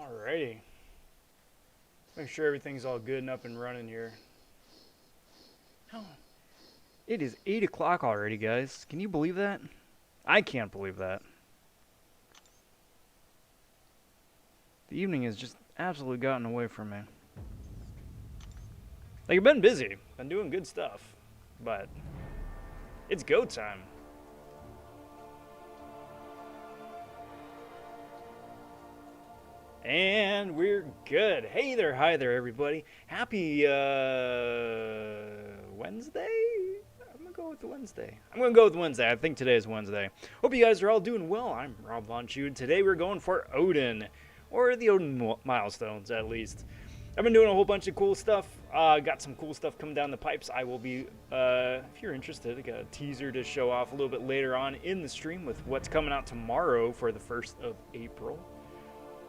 Alrighty. Make sure everything's all good and up and running here. Oh, it is 8 o'clock already, guys. Can you believe that? I can't believe that. The evening has just absolutely gotten away from me. Like, I've been busy. Been doing good stuff. But it's go time. And we're good. Hey there, hi there, everybody. Happy Wednesday? I'm gonna go with Wednesday. I think today is Wednesday. Hope you guys are all doing well. I'm Rob vonShoe. Today we're going for ODIN, or the ODIN milestones at least. I've been doing a whole bunch of cool stuff. Got some cool stuff coming down the pipes. I will be, if you're interested, I got a teaser to show off a little bit later on in the stream with what's coming out tomorrow for the 1st of April.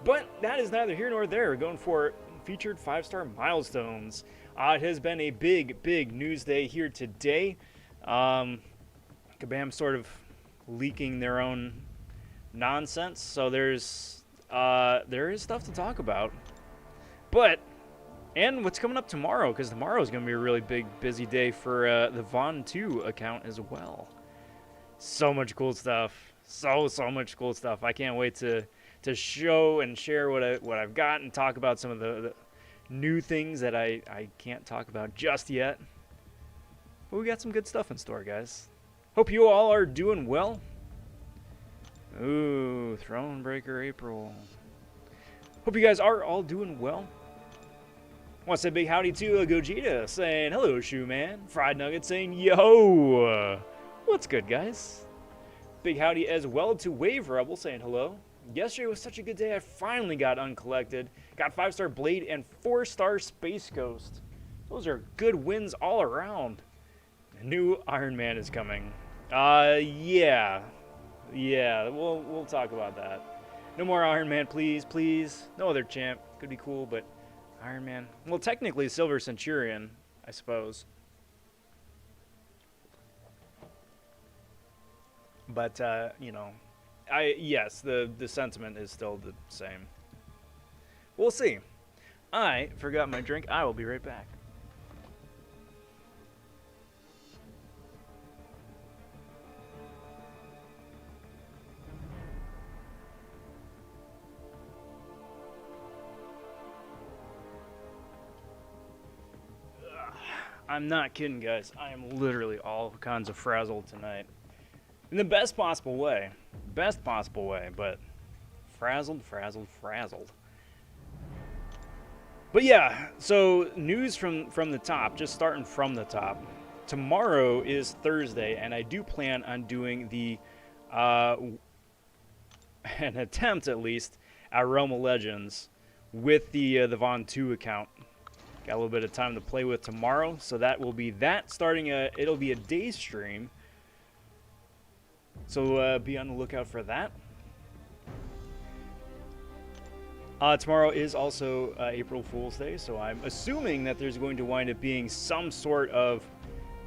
But that is neither here nor there. We're going for featured 5-star milestones. It has been a big news day here today. Kabam sort of leaking their own nonsense, so there is stuff to talk about. And what's coming up tomorrow, because tomorrow is going to be a really busy day for the vonShoe account as well. So much cool stuff. So much cool stuff. I can't wait to show and share what I've got and talk about some of the new things that I can't talk about just yet. But we got some good stuff in store, guys. Hope you all are doing well. Ooh, Thronebreaker April. Hope you guys are all doing well. Want to say big howdy to Gogeta saying hello, Shoe Man. Fried Nugget saying yo. What's good, guys? Big howdy as well to Wave Rebel saying hello. Yesterday was such a good day, I finally got uncollected. Got 5-star Blade and 4-star Space Ghost. Those are good wins all around. A new Iron Man is coming. Yeah, we'll talk about that. No more Iron Man, please. No other champ. Could be cool, but Iron Man. Well, technically Silver Centurion, I suppose. But, you know, yes, the sentiment is still the same. We'll see. I forgot my drink. I will be right back. I'm not kidding, guys. I am literally all kinds of frazzled tonight. In the best possible way. But frazzled. But yeah, so news from the top, just starting from the top. Tomorrow is Thursday, and I do plan on doing the, an attempt at least, at Realm of Legends with the vonShoe account. Got a little bit of time to play with tomorrow, so that will be that. It'll be a day stream. So be on the lookout for that. Tomorrow is also April Fool's Day, so I'm assuming that there's going to wind up being some sort of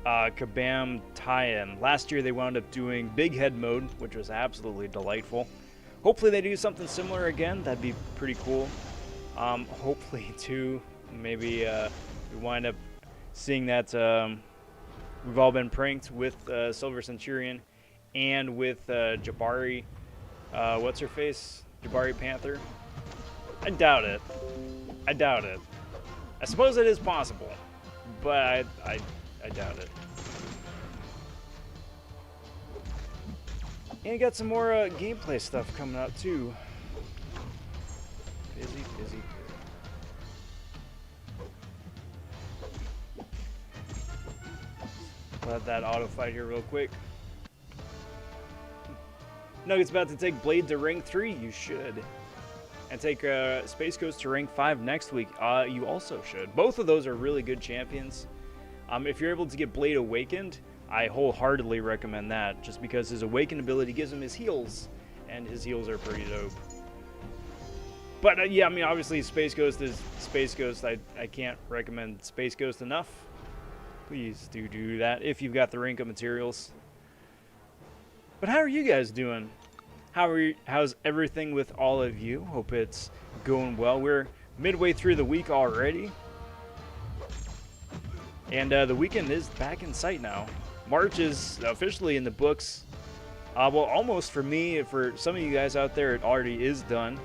Kabam tie-in. Last year they wound up doing Big Head mode, which was absolutely delightful. Hopefully they do something similar again. That'd be pretty cool. Hopefully too, maybe we wind up seeing that we've all been pranked with Silver Centurion and with Jabari, what's her face? Jabari Panther? I doubt it. I suppose it is possible, but I doubt it. And you got some more gameplay stuff coming out too. Busy. Let that auto fight here real quick. Nugget's about to take Blade to rank 3. You should. And take Space Ghost to rank 5 next week. You also should. Both of those are really good champions. If you're able to get Blade awakened, I wholeheartedly recommend that. Just because his awakened ability gives him his heals. And his heals are pretty dope. But yeah, I mean, obviously Space Ghost is Space Ghost. I can't recommend Space Ghost enough. Please do that if you've got the rank up materials. But how are you guys doing? How's everything with all of you? Hope it's going well. We're midway through the week already. And the weekend is back in sight now. March is officially in the books. Well, almost for me. For some of you guys out there, it already is done.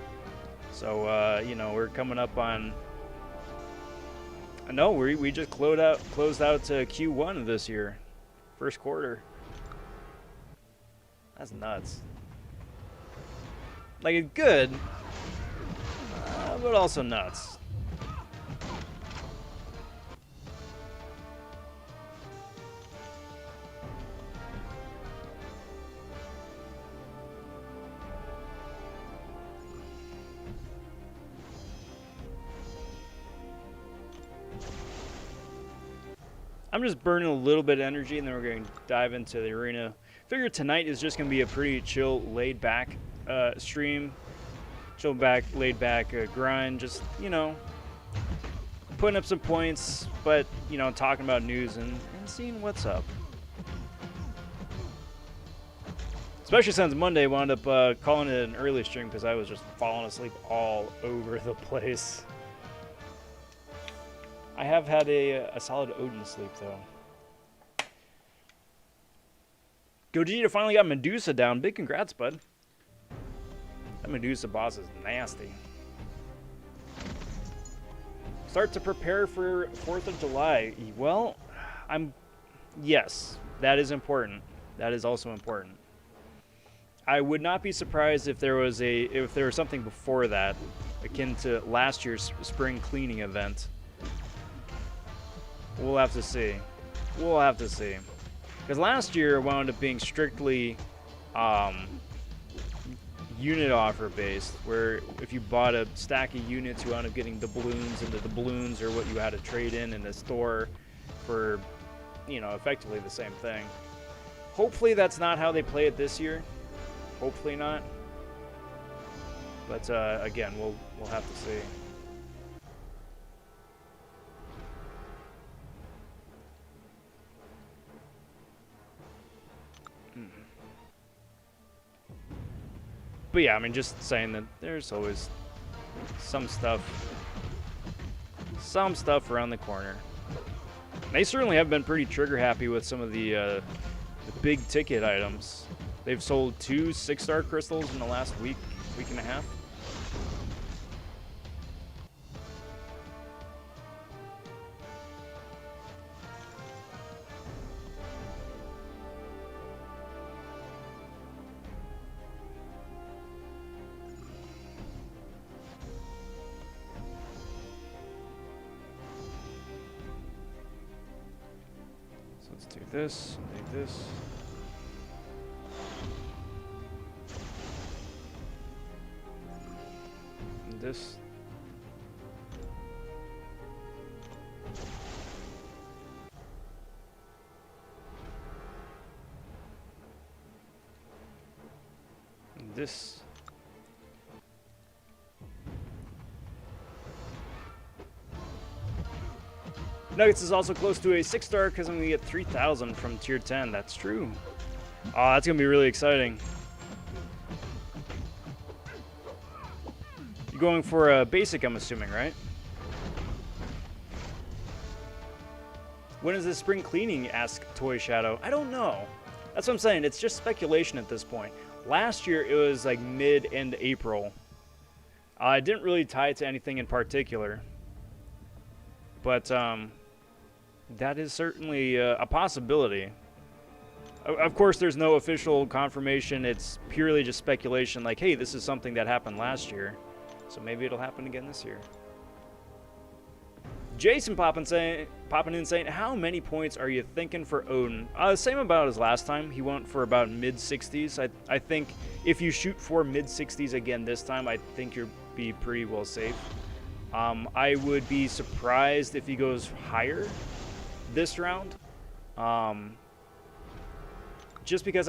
So, you know, we're coming up on... No, we just closed out Q1 of this year. First quarter. That's nuts. Like, it's good, but also nuts. I'm just burning a little bit of energy, and then we're going to dive into the arena. Figure tonight is just going to be a pretty chill, laid-back stream. Chill back, laid-back grind. Just, you know, putting up some points, but, you know, talking about news and seeing what's up. Especially since Monday wound up calling it an early stream because I was just falling asleep all over the place. I have had a solid ODIN sleep, though. Gogeta finally got Medusa down. Big congrats, bud. That Medusa boss is nasty. Start to prepare for 4th of July. Well, yes, that is important. That is also important. I would not be surprised if there was something before that, akin to last year's spring cleaning event. We'll have to see. We'll have to see. Because last year wound up being strictly unit offer based, where if you bought a stack of units, you wound up getting the balloons, and the balloons are what you had to trade in the store for, you know, effectively the same thing. Hopefully that's not how they play it this year. Hopefully not. But again, we'll have to see. But yeah, I mean, just saying that there's always some stuff around the corner. They certainly have been pretty trigger happy with some of the big ticket items. They've sold 2 6-star crystals in the last week and a half. Let's do this, take this. And this. And this. Nuggets is also close to a 6-star because I'm going to get 3,000 from tier 10. That's true. Oh, that's going to be really exciting. You're going for a basic, I'm assuming, right? When is the spring cleaning? Asked Toy Shadow. I don't know. That's what I'm saying. It's just speculation at this point. Last year, it was like mid-end April. I didn't really tie it to anything in particular. But, that is certainly a possibility. Of course, there's no official confirmation. It's purely just speculation, like, hey, this is something that happened last year, so maybe it'll happen again this year. Jason popping in saying, how many points are you thinking for Odin? Same about as last time. He went for about mid-60s. I think if you shoot for mid-60s again this time, I think you'll be pretty well safe. I would be surprised if he goes higher this round, just because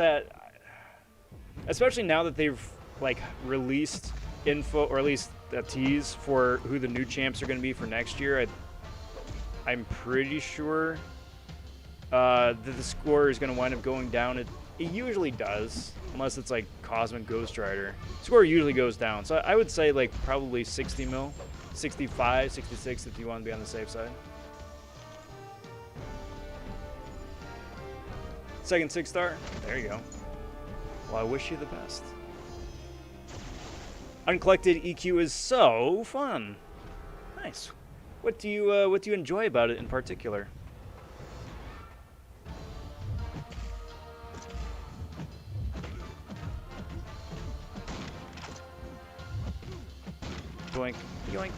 especially now that they've like released info, or at least a tease for who the new champs are going to be for next year. I'm pretty sure that the score is going to wind up going down It usually does, unless it's like Cosmic Ghost Rider. Score usually goes down, so I would say like probably 60 mil, 65, 66 if you want to be on the safe side. Second 6-star, there you go. Well, I wish you the best. Uncollected EQ is so fun. Nice. What do you enjoy about it in particular? Yoink, yoink.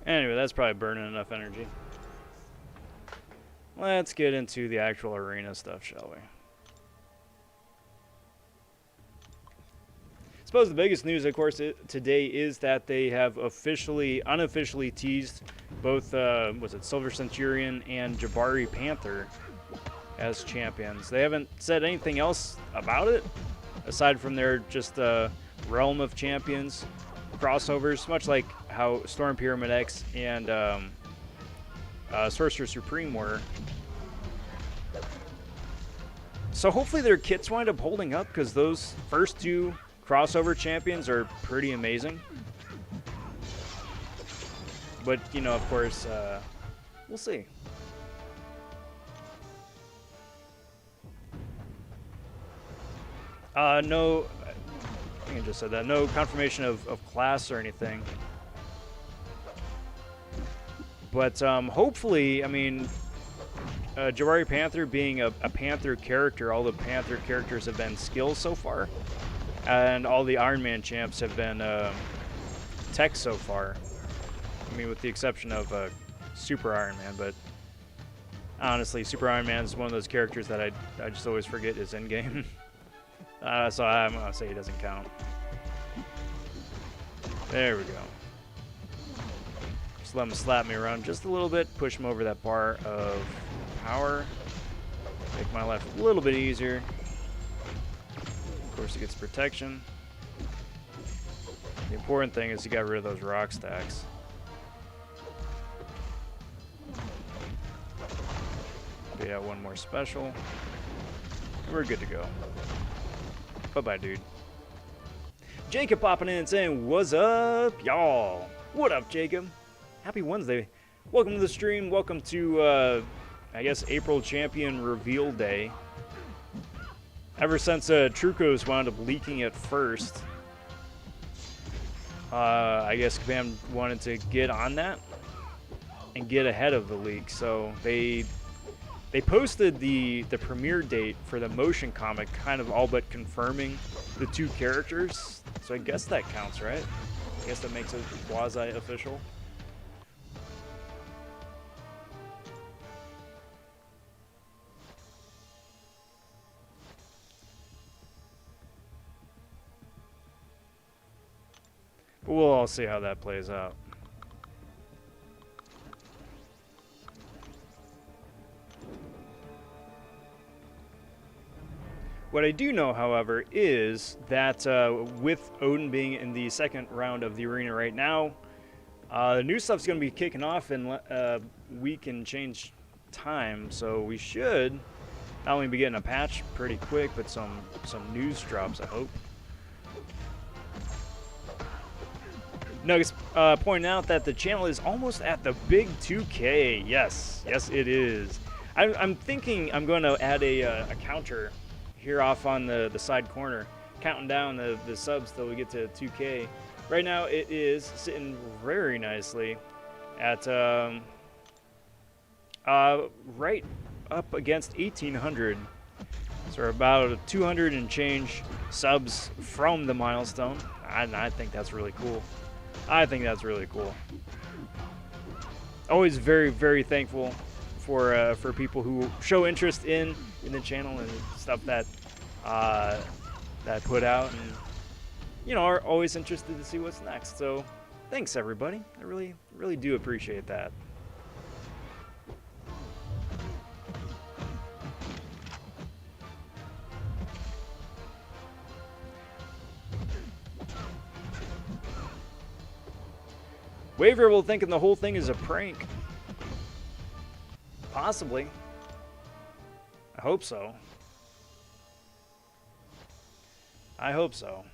Anyway, that's probably burning enough energy. Let's get into the actual arena stuff, shall we? I suppose the biggest news, of course, today is that they have unofficially teased both, was it Silver Centurion and Jabari Panther as champions. They haven't said anything else about it, aside from their just realm of champions crossovers, much like how Storm Pyramid X and Sorcerer Supreme were. So hopefully their kits wind up holding up, because those first two crossover champions are pretty amazing. But, you know, of course, we'll see. No, I think I just said that. No confirmation of class or anything. But hopefully, I mean, Jabari Panther being a Panther character, all the Panther characters have been skills so far. And all the Iron Man champs have been tech so far. I mean, with the exception of Super Iron Man, but honestly, Super Iron Man is one of those characters that I just always forget is in-game. So I'm going to say he doesn't count. There we go. Just let him slap me around just a little bit, push him over that bar of power. Make my life a little bit easier. Of course, he gets protection. The important thing is he got rid of those rock stacks. We got one more special. We're good to go. Bye-bye, dude. Jacob popping in and saying, "What's up, y'all?" What up, Jacob? Happy Wednesday. Welcome to the stream. Welcome to, I guess, April Champion Reveal Day. Ever since Trucos wound up leaking it first, I guess Kabam wanted to get on that and get ahead of the leak. So they posted the premiere date for the motion comic, kind of all but confirming the two characters. So I guess that counts, right? I guess that makes it quasi-official. But we'll all see how that plays out. What I do know, however, is that with Odin being in the second round of the arena right now, the new stuff's going to be kicking off in a week and change time. So we should not only be getting a patch pretty quick, but some news drops, I hope. Nuggets pointing out that the channel is almost at the big 2K. Yes, it is. I'm thinking I'm going to add a counter here off on the side corner, counting down the subs till we get to 2K. Right now it is sitting very nicely at right up against 1,800. So we're about 200 and change subs from the milestone. I think that's really cool. I think that's really cool. Always very, very thankful for people who show interest in the channel and stuff that put out, and you know, are always interested to see what's next. So thanks, everybody. I really do appreciate that. Waverable thinking the whole thing is a prank. Possibly. I hope so. I hope so.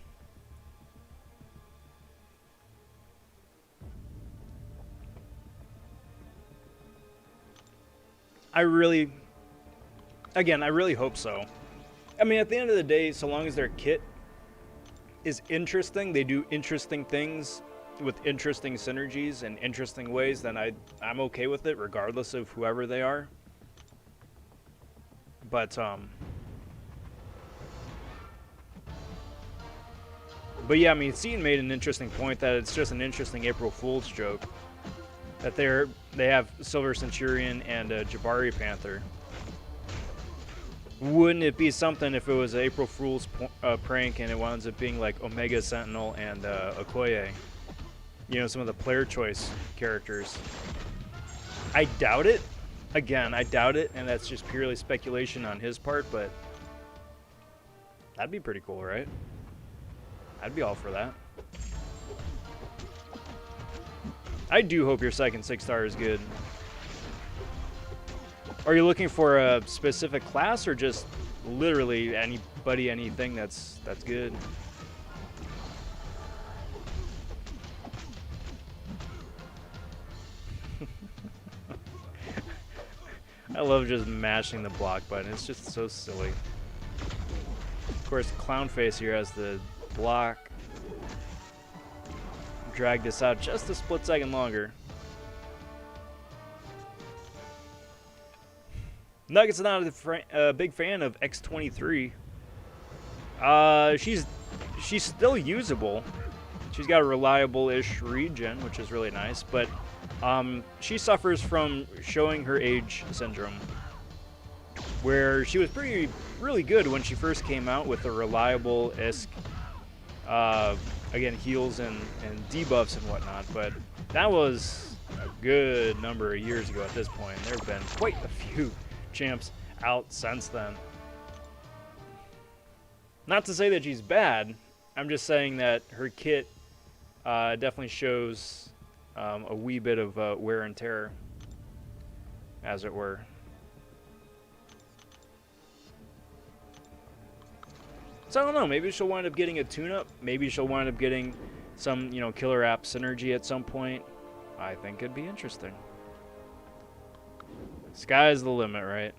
I really hope so. I mean, at the end of the day, so long as their kit is interesting, they do interesting things with interesting synergies and interesting ways, then I'm okay with it, regardless of whoever they are. But yeah, I mean, Seaton made an interesting point that it's just an interesting April Fool's joke. That they have Silver Centurion and a Jabari Panther. Wouldn't it be something if it was an April Fool's prank and it winds up being like Omega Sentinel and Okoye? You know, some of the player choice characters. I doubt it. Again, I doubt it, and that's just purely speculation on his part, but that'd be pretty cool, right? I'd be all for that. I do hope your second 6-star is good. Are you looking for a specific class or just literally anybody, anything that's good? I love just mashing the block button. It's just so silly. Of course, Clownface here has the block. Drag this out just a split second longer. Nuggets is not a big fan of X23. She's still usable. She's got a reliable-ish regen, which is really nice, but she suffers from showing her age syndrome, where she was really good when she first came out with a reliable-isk, again, heals and debuffs and whatnot, but that was a good number of years ago at this point. There have been quite a few champs out since then. Not to say that she's bad, I'm just saying that her kit definitely shows a wee bit of wear and tear, as it were. So I don't know, maybe she'll wind up getting a tune-up. Maybe she'll wind up getting some, you know, killer app synergy at some point. I think it'd be interesting. Sky's the limit, right?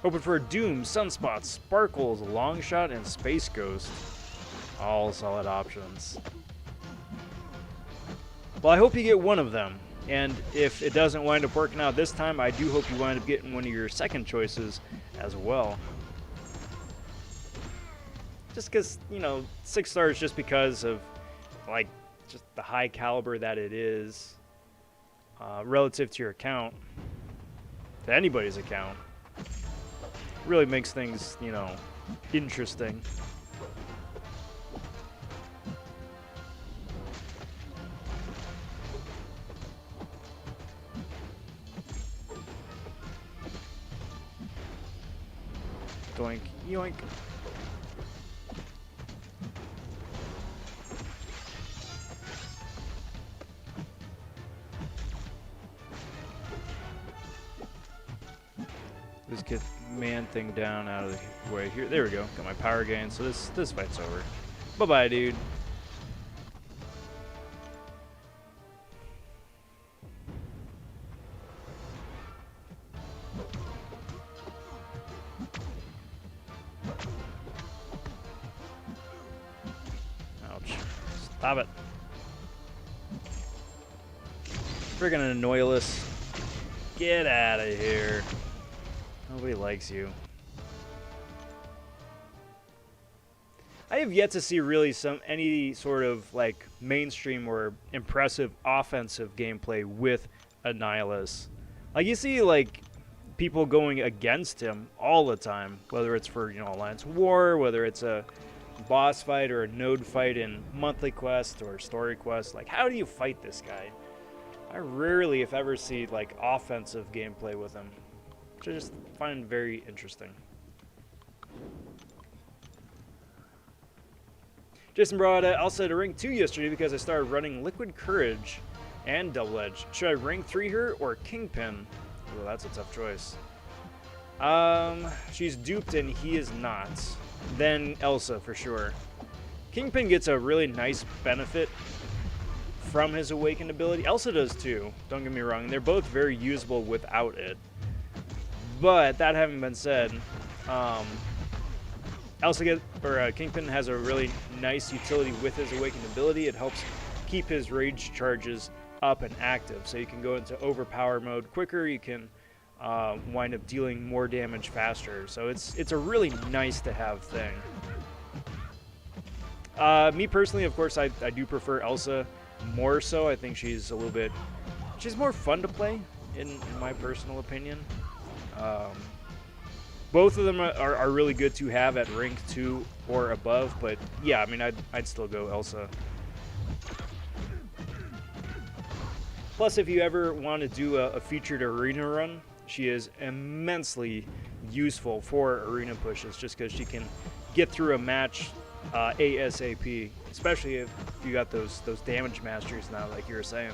Hoping for Doom, Sunspot, Sparkles, Longshot, and Space Ghost. All solid options. Well, I hope you get one of them. And if it doesn't wind up working out this time, I do hope you wind up getting one of your second choices as well. Just because, you know, 6 stars just because of, like, just the high caliber that it is relative to your account, to anybody's account. Really makes things, you know, interesting. Doink, yoink. Let's get man thing down out of the way here. There we go. Got my power gain. So this fight's over. Bye-bye, dude. Ouch. Stop it. Friggin' Annoyalist. Get out of here. Nobody likes you. I have yet to see really any sort of like mainstream or impressive offensive gameplay with Annihilus. Like you see like people going against him all the time, whether it's for, you know, Alliance War, whether it's a boss fight or a node fight in monthly quest or story quest. Like, how do you fight this guy? I rarely, if ever, see like offensive gameplay with him. which I just find very interesting. Jason brought Elsa to rank 2 yesterday because I started running Liquid Courage and Double Edge. Should I rank 3 her or Kingpin? Well, that's a tough choice. She's duped and he is not. Then Elsa for sure. Kingpin gets a really nice benefit from his Awakened ability. Elsa does too, don't get me wrong. They're both very usable without it. But that having been said, Kingpin has a really nice utility with his Awakened ability. It helps keep his rage charges up and active, so you can go into overpower mode quicker. You can wind up dealing more damage faster. So it's a really nice to have thing. Me personally, of course, I do prefer Elsa more so. I think she's more fun to play in my personal opinion. Both of them are really good to have at rank 2 or above, but yeah, I mean, I'd still go Elsa. Plus, if you ever want to do a featured arena run, she is immensely useful for arena pushes, just because she can get through a match ASAP, especially if you got those damage masters now, like you were saying.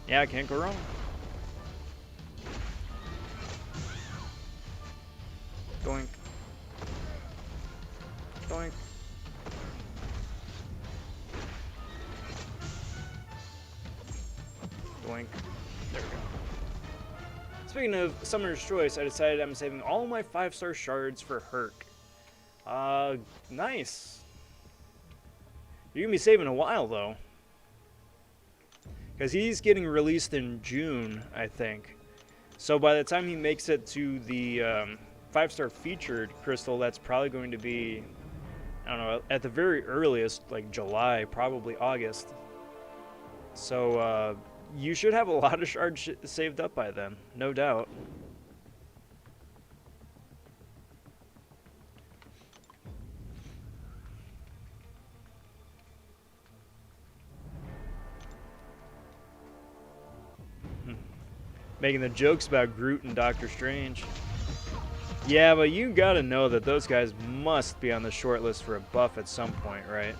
Yeah, I can't go wrong. Doink. Doink. Doink. There we go. Speaking of Summoner's Choice, I decided I'm saving all my 5-star shards for Herc. Nice. You're gonna be saving a while though, because he's getting released in June, I think. So by the time he makes it to the 5-star featured crystal, that's probably going to be, I don't know, at the very earliest, like July, probably August. So you should have a lot of shards saved up by then, no doubt. Making the jokes about Groot and Doctor Strange. Yeah, but you gotta know that those guys must be on the short list for a buff at some point, right?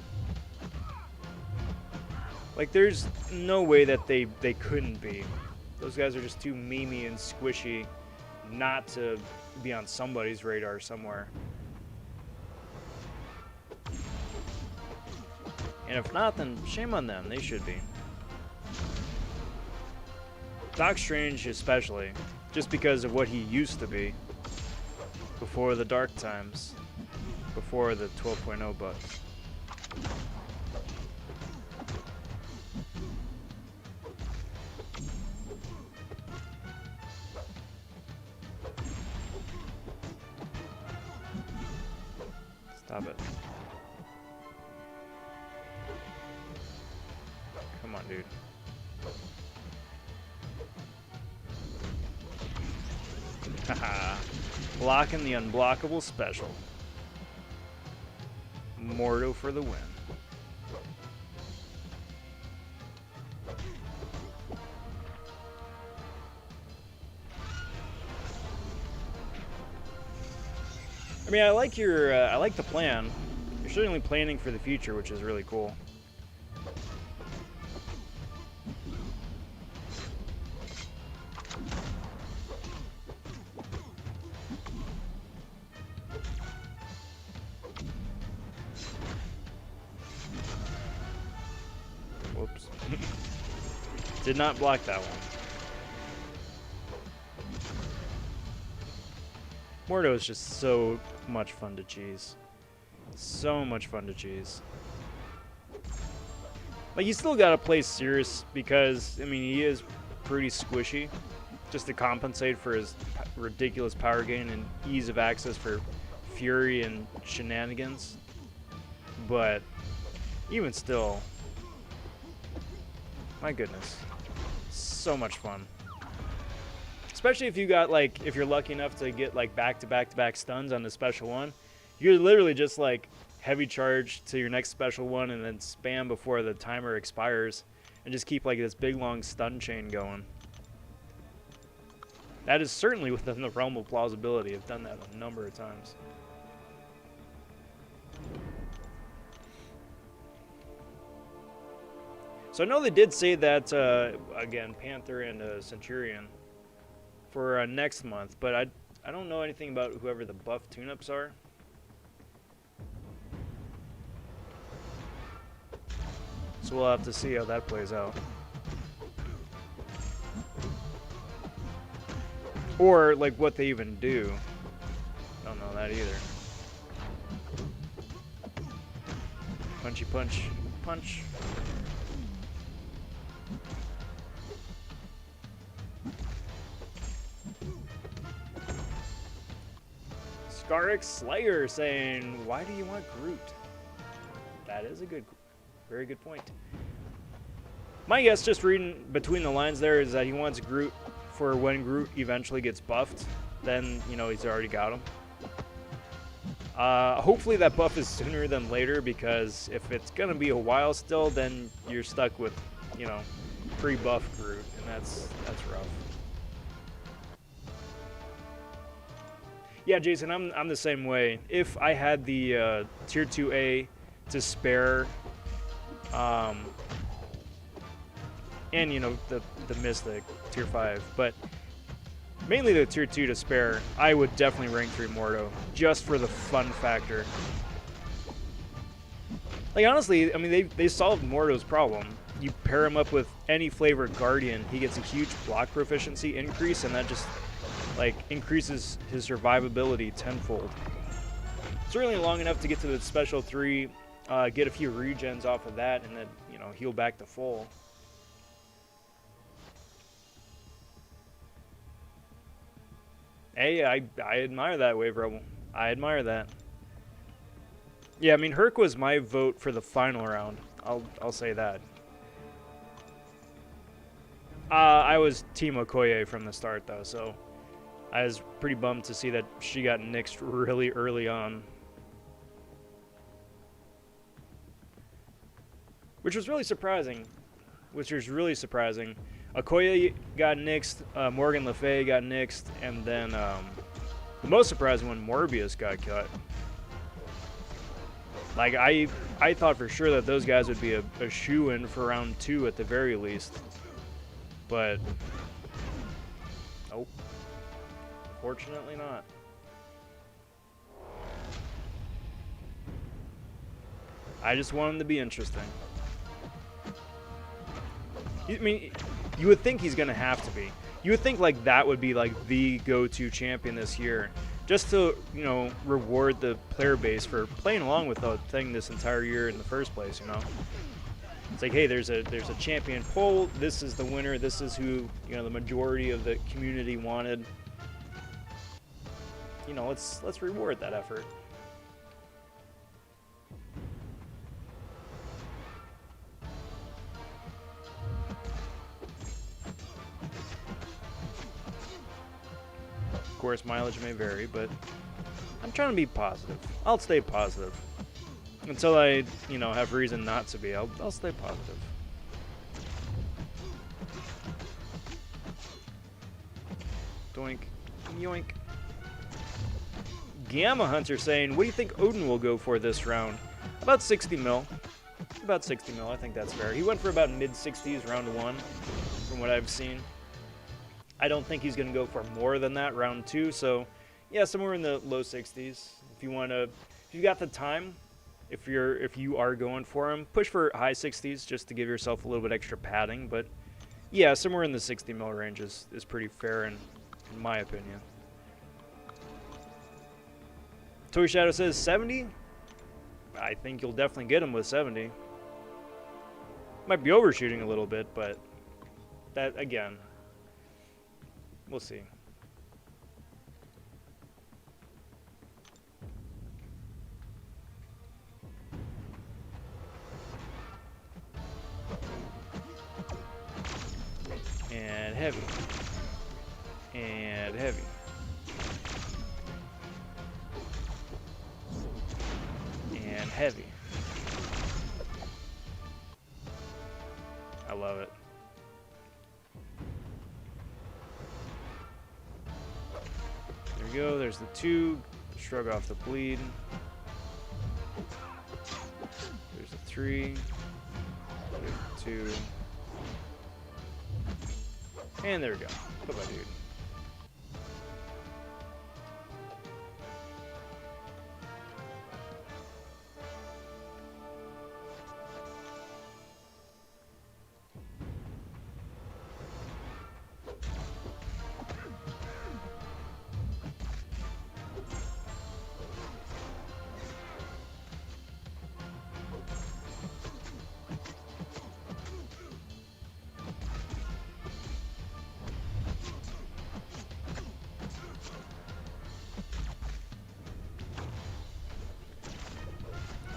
Like, there's no way that they couldn't be. Those guys are just too memey and squishy not to be on somebody's radar somewhere. And if not, then shame on them. They should be. Doc Strange especially, just because of what he used to be before the dark times, before the 12.0 bugs. Stop it. Come on, dude. Haha. Blocking the unblockable special. Mordo for the win. I mean, I like the plan. You're certainly planning for the future, which is really cool. Whoops. Did not block that one. Mordo is just so much fun to cheese. So much fun to cheese. Like, you still gotta play Cirrus because, I mean, he is pretty squishy, just to compensate for his ridiculous power gain and ease of access for Fury and shenanigans. But even still, my goodness, so much fun. Especially if you got, like, if you're lucky enough to get, like, back-to-back-to-back stuns on the special one. You're literally just, like, heavy charge to your next special one and then spam before the timer expires. And just keep, like, this big, long stun chain going. That is certainly within the realm of plausibility. I've done that a number of times. So I know they did say that, again, Panther and Centurion for next month, but I don't know anything about whoever the buff tune-ups are. So we'll have to see how that plays out. Or, like, what they even do. Don't know that either. Punchy punch. Punch. Scarix Slayer saying, why do you want Groot? That is a very good point. My guess, just reading between the lines there, is that he wants Groot for when Groot eventually gets buffed. Then, you know, he's already got him. Hopefully that buff is sooner than later, because if it's going to be a while still, then you're stuck with, you know, pre-buff Groot, and that's rough. Yeah, Jason, I'm the same way. If I had the Tier 2A to spare, and, you know, the Mystic, Tier 5, but mainly the Tier 2 to spare, I would definitely rank 3 Mordo, just for the fun factor. Like, honestly, I mean, they solved Mordo's problem. You pair him up with any flavored Guardian, he gets a huge block proficiency increase, and that just, like, increases his survivability tenfold. Certainly long enough to get to the Special 3, get a few regens off of that, and then, you know, heal back to full. Hey, I admire that, Wave Rebel. I admire that. Yeah, I mean, Herc was my vote for the final round. I'll say that. I was Team Okoye from the start, though, so I was pretty bummed to see that she got nixed really early on. Which was really surprising. Okoye got nixed, Morgan Le Fay got nixed, and then the most surprising one, Morbius got cut. Like, I thought for sure that those guys would be a shoo-in for round 2 at the very least. But, nope. Fortunately not. I just want him to be interesting. I mean, you would think he's going to have to be. You would think, like, that would be, like, the go-to champion this year. Just to, you know, reward the player base for playing along with the thing this entire year in the first place, you know? It's like, hey, there's a champion poll. This is the winner. This is who, you know, the majority of the community wanted. You know, let's reward that effort. Of course, mileage may vary, but I'm trying to be positive. I'll stay positive. Until I, you know, have reason not to be, I'll stay positive. Doink. Yoink. Gamma Hunter saying, what do you think Odin will go for this round? About 60 mil. About 60 mil, I think that's fair. He went for about mid-60s round 1, from what I've seen. I don't think he's going to go for more than that round 2, so yeah, somewhere in the low 60s. If you want to, if you got the time, if you are going for him, push for high 60s just to give yourself a little bit extra padding. But yeah, somewhere in the 60 mil range is pretty fair in my opinion. Toy Shadow says 70. I think you'll definitely get him with 70. Might be overshooting a little bit, but that, again, we'll see. And heavy. And heavy. And heavy. I love it. we go. There's the 2. Shrug off the bleed. There's the 3. There's the 2. And there we go. Bye-bye, dude.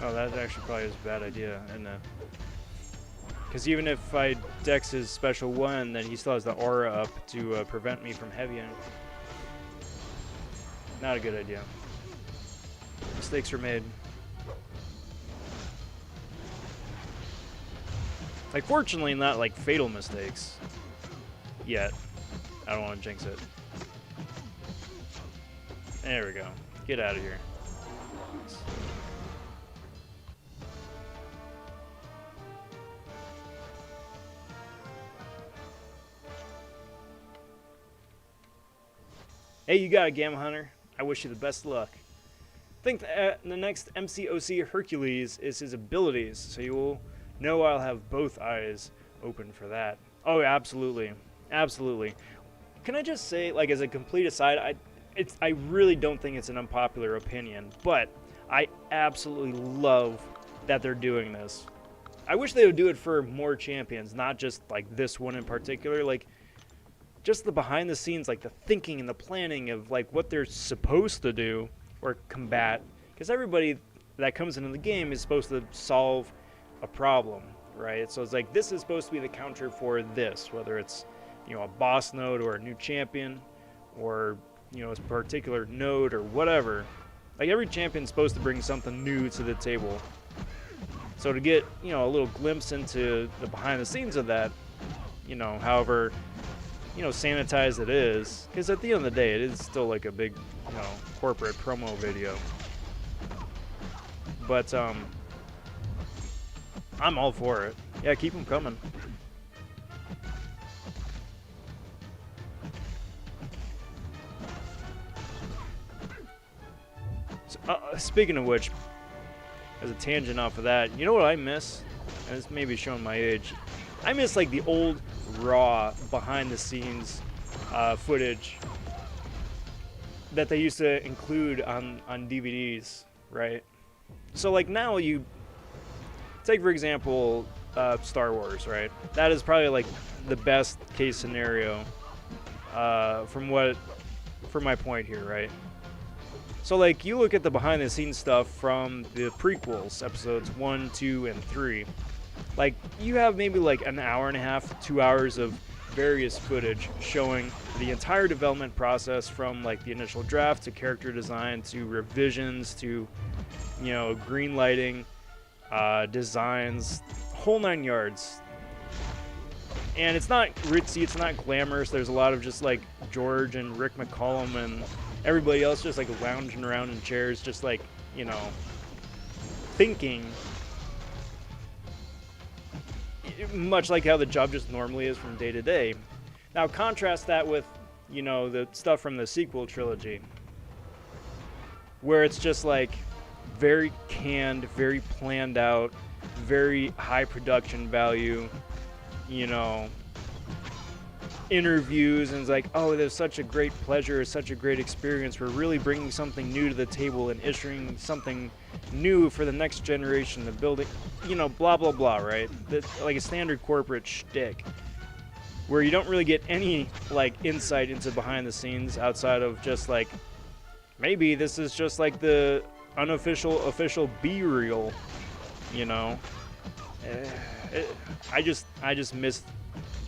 Oh, that actually probably is a bad idea, isn't it? Because even if I dex his special 1, then he still has the aura up to prevent me from heavying. Not a good idea. Mistakes were made. Like, fortunately, not like fatal mistakes. Yet. I don't want to jinx it. There we go. Get out of here. Hey, you got it, Gamma Hunter. I wish you the best luck. I think the next MCOC Hercules is his abilities, so you will know I'll have both eyes open for that. Oh, absolutely. Absolutely. Can I just say, like, as a complete aside, I really don't think it's an unpopular opinion, but I absolutely love that they're doing this. I wish they would do it for more champions, not just, like, this one in particular. Like, just the behind the scenes, like the thinking and the planning of like what they're supposed to do or combat, because everybody that comes into the game is supposed to solve a problem, right? So it's like, this is supposed to be the counter for this, whether it's, you know, a boss node or a new champion or, you know, a particular node or whatever. Like, every champion's supposed to bring something new to the table. So to get, you know, a little glimpse into the behind the scenes of that, you know, however, you know, sanitized it is, because at the end of the day, it is still like a big, you know, corporate promo video. But, I'm all for it. Yeah, keep them coming. So, speaking of which, as a tangent off of that, you know what I miss? And this may be showing my age. I miss, like, the old raw behind-the-scenes footage that they used to include on DVDs, right? So, like, now you take, for example, Star Wars, right? That is probably, like, the best case scenario from my point here, right? So, like, you look at the behind-the-scenes stuff from the prequels, episodes 1, 2, and 3. Like, you have maybe like an hour and a half, 2 hours of various footage showing the entire development process, from like the initial draft to character design to revisions to, you know, green lighting, designs, whole 9 yards. And it's not ritzy, it's not glamorous. There's a lot of just like George and Rick McCollum and everybody else just like lounging around in chairs, just like, you know, thinking. Much like how the job just normally is from day to day. Now contrast that with, you know, the stuff from the sequel trilogy, where it's just like very canned, very planned out, very high production value, you know, interviews, and it's like, oh, there's such a great pleasure, such a great experience. We're really bringing something new to the table and issuing something new for the next generation of building, you know, blah, blah, blah, right? That's like a standard corporate shtick, where you don't really get any, like, insight into behind the scenes outside of just, like, maybe this is just, like, the unofficial, official B-reel, you know? I just miss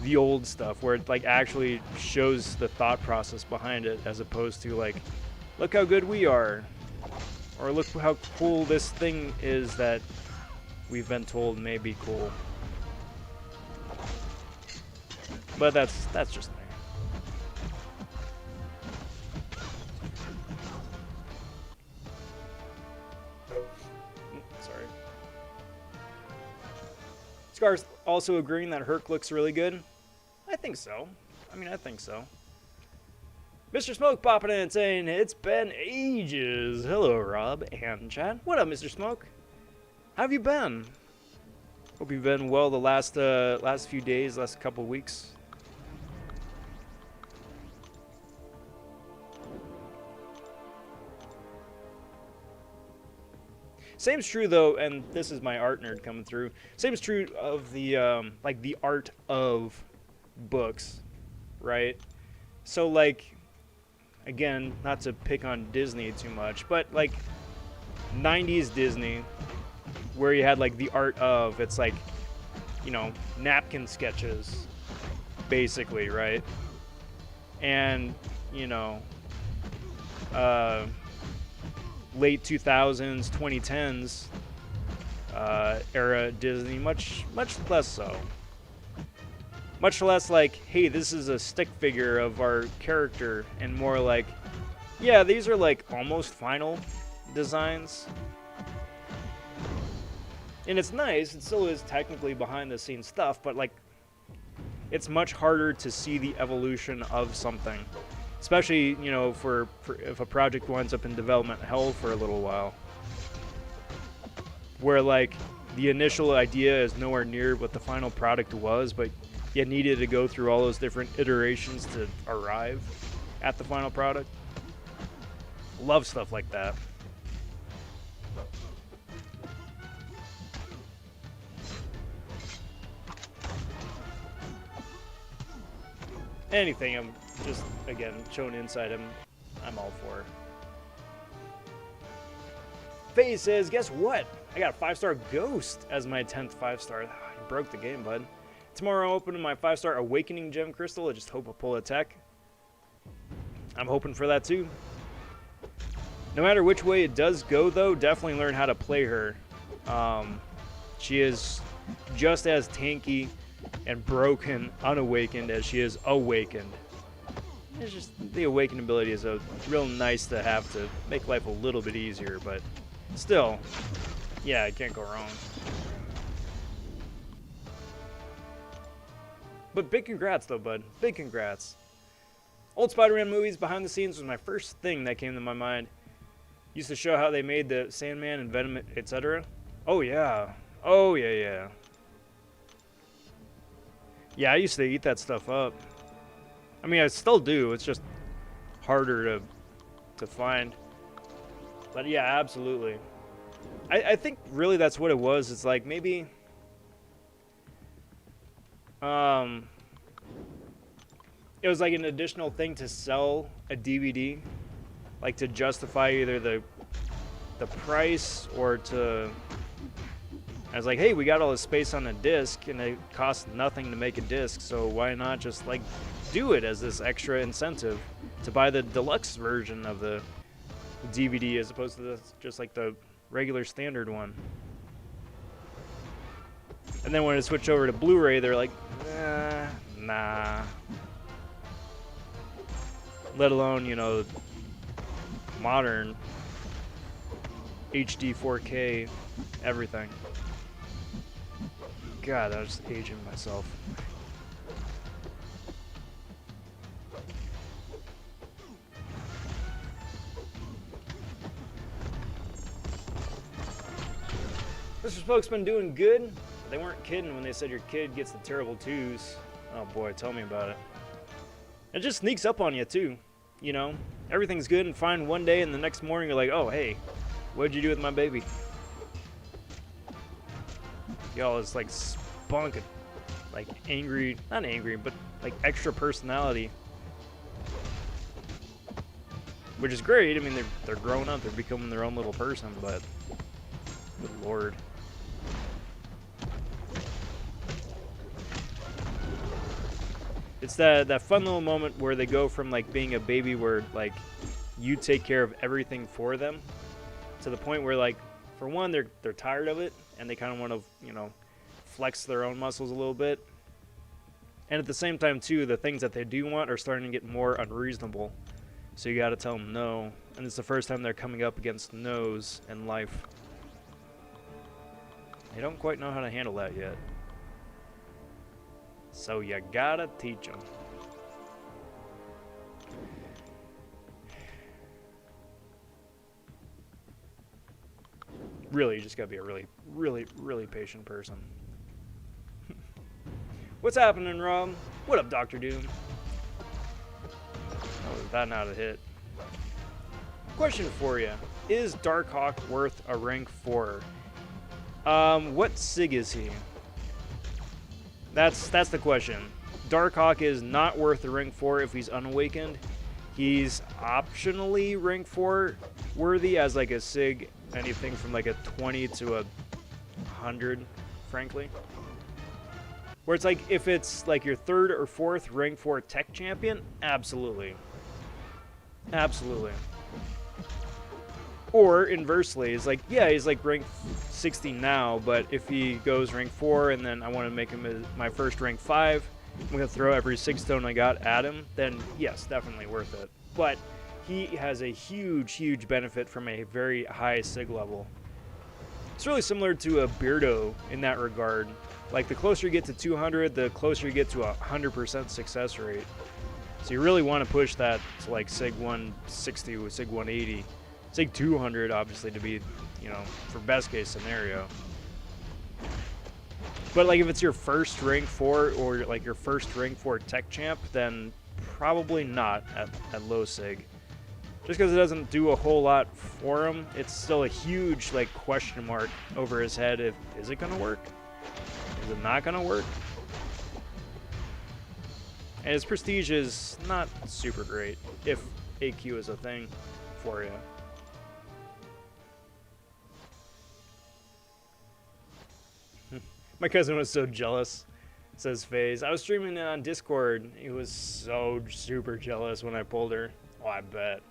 the old stuff, where it, like, actually shows the thought process behind it, as opposed to, like, look how good we are, or look how cool this thing is that we've been told may be cool. But that's just me. Scar's also agreeing that Herc looks really good. I think so. I mean, I think so. Mr. Smoke popping in and saying, it's been ages. Hello, Rob and Chad. What up, Mr. Smoke? How have you been? Hope you've been well the last few days, last couple weeks. Same's true though, and this is my art nerd coming through. Same's true of the like the art of books, right? So like, again, not to pick on Disney too much, but like 90s Disney, where you had like the art of, it's like, you know, napkin sketches, basically, right? And, you know, late 2000s, 2010s era Disney, much less so. Much less like, hey, this is a stick figure of our character, and more like, yeah, these are like almost final designs. And it's nice, it still is technically behind the scenes stuff, but like, it's much harder to see the evolution of something. Especially, you know, for if a project winds up in development hell for a little while. Where like, the initial idea is nowhere near what the final product was, but you needed to go through all those different iterations to arrive at the final product. Love stuff like that. Anything I'm just, again, showing insight, I'm all for. Faye says, guess what? I got a 5-star Ghost as my 10th 5-star. You broke the game, bud. Tomorrow I'll open my 5-star Awakening Gem Crystal. I just hope I pull a tech. I'm hoping for that too. No matter which way it does go, though, definitely learn how to play her. She is just as tanky and broken unawakened as she is awakened. It's just, the awakened ability is a real nice to have to make life a little bit easier, but still, yeah, it can't go wrong. But big congrats though, bud. Big congrats. Old Spider-Man movies behind the scenes was my first thing that came to my mind. Used to show how they made the Sandman and Venom, etc. Oh yeah. Oh yeah. Yeah, I used to eat that stuff up. I mean, I still do. It's just harder to find. But yeah, absolutely. I think really that's what it was. It's like maybe it was like an additional thing to sell a DVD, like to justify either the price or to. I was like, hey, we got all this space on a disc, and it costs nothing to make a disc, so why not just like do it as this extra incentive to buy the deluxe version of the DVD as opposed to just like the regular standard one. And then when it switched over to Blu-ray, they're like, nah. Let alone, you know, modern HD 4K everything. God, I was aging myself. Mr. Spokesman doing good. They weren't kidding when they said your kid gets the terrible twos. Oh boy, tell me about it. It just sneaks up on you too. You know, everything's good and fine one day, and the next morning you're like, oh hey, what'd you do with my baby? Y'all is like spunk, like angry, not angry, but like extra personality. Which is great. I mean, they're growing up, they're becoming their own little person, but good lord. It's that fun little moment where they go from like being a baby where like you take care of everything for them to the point where like, for one, they're tired of it and they kind of want to, you know, flex their own muscles a little bit. And at the same time too, the things that they do want are starting to get more unreasonable. So you got to tell them no. And it's the first time they're coming up against no's in life. They don't quite know how to handle that yet. So you gotta teach them. Really, you just gotta be a really, really, really patient person. What's happening, Rob? What up, Dr. Doom? Oh, that not a hit. Question for you. Is Darkhawk worth a rank 4? What SIG is he? That's the question. Darkhawk is not worth a rank 4 if he's unawakened. He's optionally rank 4 worthy as like a SIG, anything from like a 20 to a 100, frankly. Where it's like, if it's like your 3rd or 4th rank 4 tech champion, absolutely. Absolutely. Or inversely, it's like, yeah, he's like rank 60 now, but if he goes rank 4 and then I want to make him my first rank 5, I'm going to throw every 6 stone I got at him, then yes, definitely worth it. But he has a huge, huge benefit from a very high SIG level. It's really similar to a Beardo in that regard. Like, the closer you get to 200, the closer you get to a 100% success rate. So you really want to push that to like SIG 160 with SIG 180. SIG 200, obviously, to be, you know, for best case scenario. But like, if it's your first rank 4 or like your first rank 4 tech champ, then probably not at low SIG. Just because it doesn't do a whole lot for him, it's still a huge like question mark over his head. Is it gonna work? Is it not gonna work? And his prestige is not super great if AQ is a thing for you. My cousin was so jealous, says FaZe. I was streaming it on Discord. He was so super jealous when I pulled her. Oh, I bet.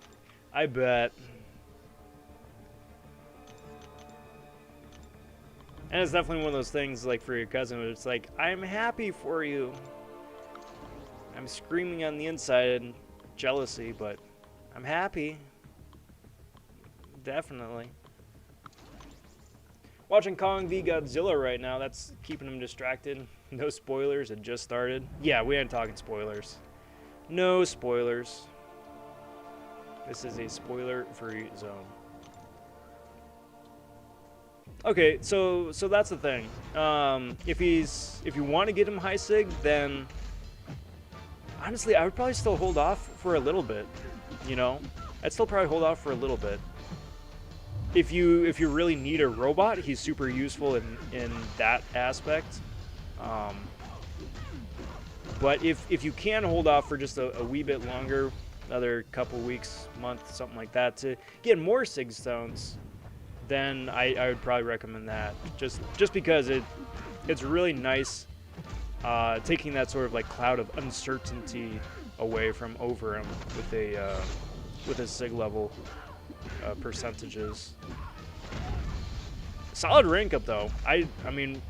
I bet. And it's definitely one of those things, like, for your cousin, where it's like, I'm happy for you. I'm screaming on the inside in jealousy, but I'm happy. Definitely. Watching Kong v Godzilla right now, that's keeping him distracted. No spoilers, it just started. Yeah, we ain't talking spoilers. No spoilers. This is a spoiler-free zone. Okay, so that's the thing. If you want to get him high SIG, then honestly, I would probably still hold off for a little bit. You know, I'd still probably hold off for a little bit. If you really need a robot, he's super useful in that aspect. But if you can hold off for just a wee bit longer, another couple weeks, month, something like that, to get more SIG stones, then I would probably recommend that. Just because it's really nice taking that sort of like cloud of uncertainty away from over him with his SIG level percentages. Solid rank up though. I mean,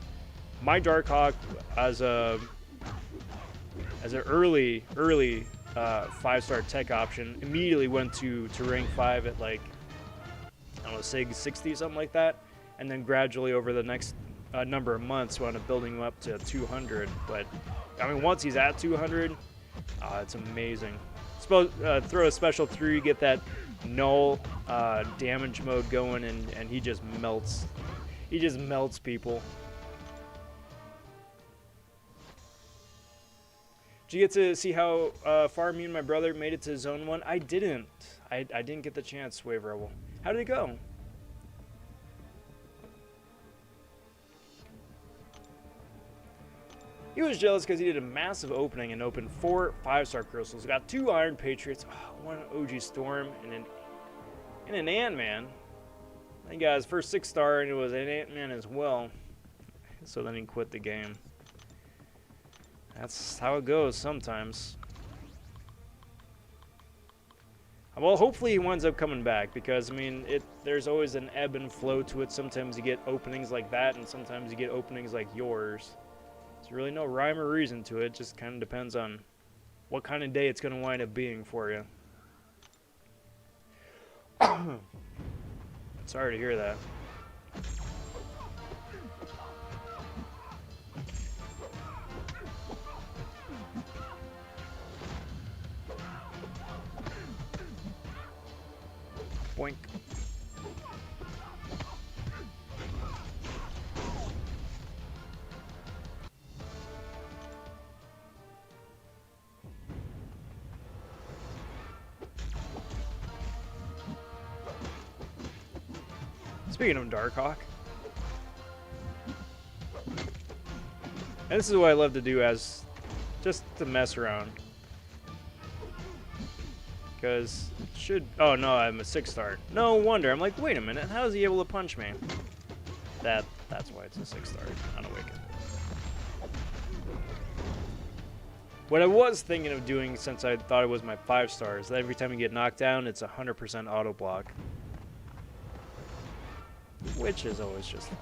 my Darkhawk as an early 5-star tech option immediately went to rank 5 at like, I don't know, SIG 60, something like that, and then gradually over the next number of months wound up building him up to 200. But I mean, once he's at 200, it's amazing. Suppose throw a special through, you get that null damage mode going, and he just melts. He just melts people. Did you get to see how far me and my brother made it to Zone 1? I didn't. I didn't get the chance, Wave Rebel. How did it go? He was jealous because he did a massive opening and opened 4 5-star crystals. Got 2 Iron Patriots, 1 OG Storm, and an Ant-Man. He got his first 6-star, and it was an Ant-Man as well. So then he quit the game. That's how it goes sometimes. Well, hopefully he winds up coming back, because, I mean, there's always an ebb and flow to it. Sometimes you get openings like that, and sometimes you get openings like yours. There's really no rhyme or reason to it. It just kind of depends on what kind of day it's going to wind up being for you. Sorry to hear that. Boink. Speaking of Darkhawk, and this is what I love to do as just to mess around. Because should, oh no, I'm a 6-star. No wonder. I'm like, wait a minute, how is he able to punch me? That's why it's a 6-star on Awaken. What I was thinking of doing, since I thought it was my 5 stars, that every time you get knocked down, it's 100% auto block. Which is always just fun.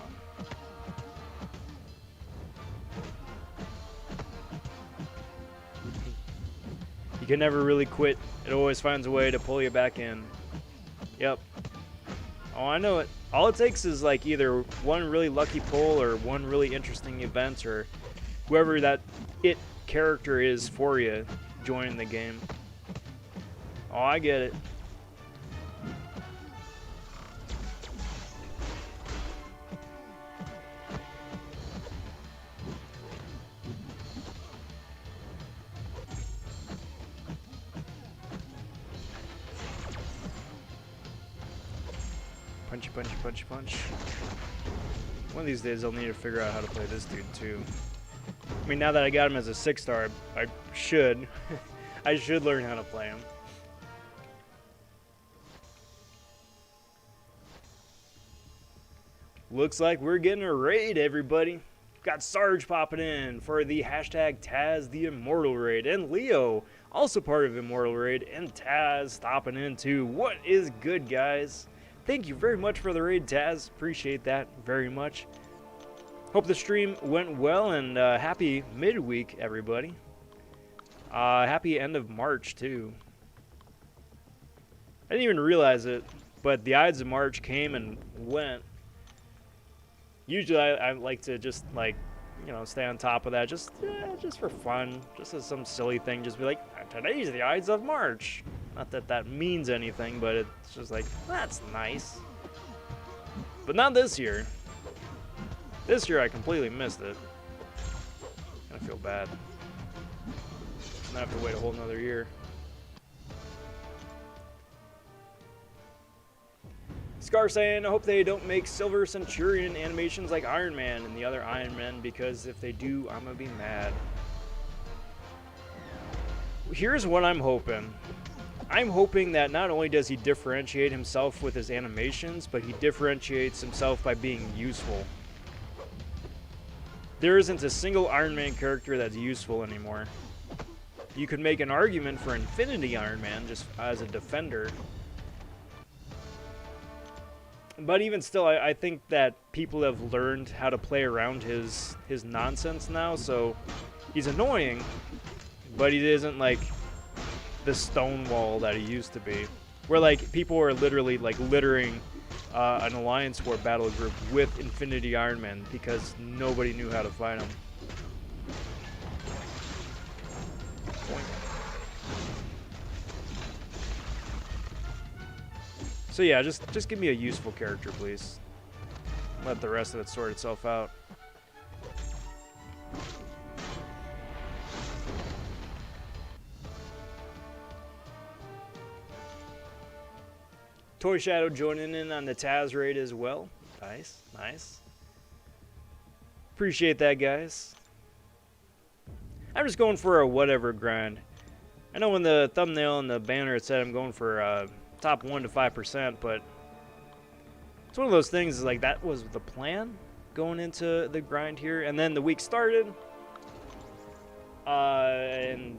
You can never really quit. It always finds a way to pull you back in. Yep. Oh, I know it. All it takes is like either one really lucky pull or one really interesting event or whoever that it character is for you joining the game. Oh, I get it. Punchy, punchy, punchy, punch. One of these days I'll need to figure out how to play this dude too. I mean, now that I got him as a 6-star, I should. I should learn how to play him. Looks like we're getting a raid, everybody. Got Sarge popping in for the hashtag Taz the Immortal raid. And Leo, also part of Immortal raid. And Taz stopping in too. What is good, guys? Thank you very much for the raid, Taz. Appreciate that very much. Hope the stream went well, and happy midweek, everybody. Happy end of March, too. I didn't even realize it, but the Ides of March came and went. Usually I like to just, like, you know, stay on top of that, just for fun, just as some silly thing, just be like, today's the Ides of March. Not that that means anything, but it's just like, that's nice. But not this year. This year I completely missed it. I feel bad. I have to wait a whole nother year. Scar saying, I hope they don't make Silver Centurion animations like Iron Man and the other Iron Men, because if they do, I'm gonna be mad. Here's what I'm hoping. I'm hoping that not only does he differentiate himself with his animations, but he differentiates himself by being useful. There isn't a single Iron Man character that's useful anymore. You could make an argument for Infinity Iron Man just as a defender. But even still, I think that people have learned how to play around his nonsense now, so he's annoying, but he isn't like the Stonewall that he used to be, where like people are literally like littering an Alliance War battle group with Infinity Iron Man because nobody knew how to fight him. So yeah, just give me a useful character, please. Let the rest of it sort itself out. Toy Shadow joining in on the Taz raid as well. Nice, nice. Appreciate that, guys. I'm just going for a whatever grind. I know in the thumbnail and the banner it said I'm going for top 1 to 5%, but it's one of those things is like that was the plan going into the grind here, and then the week started, and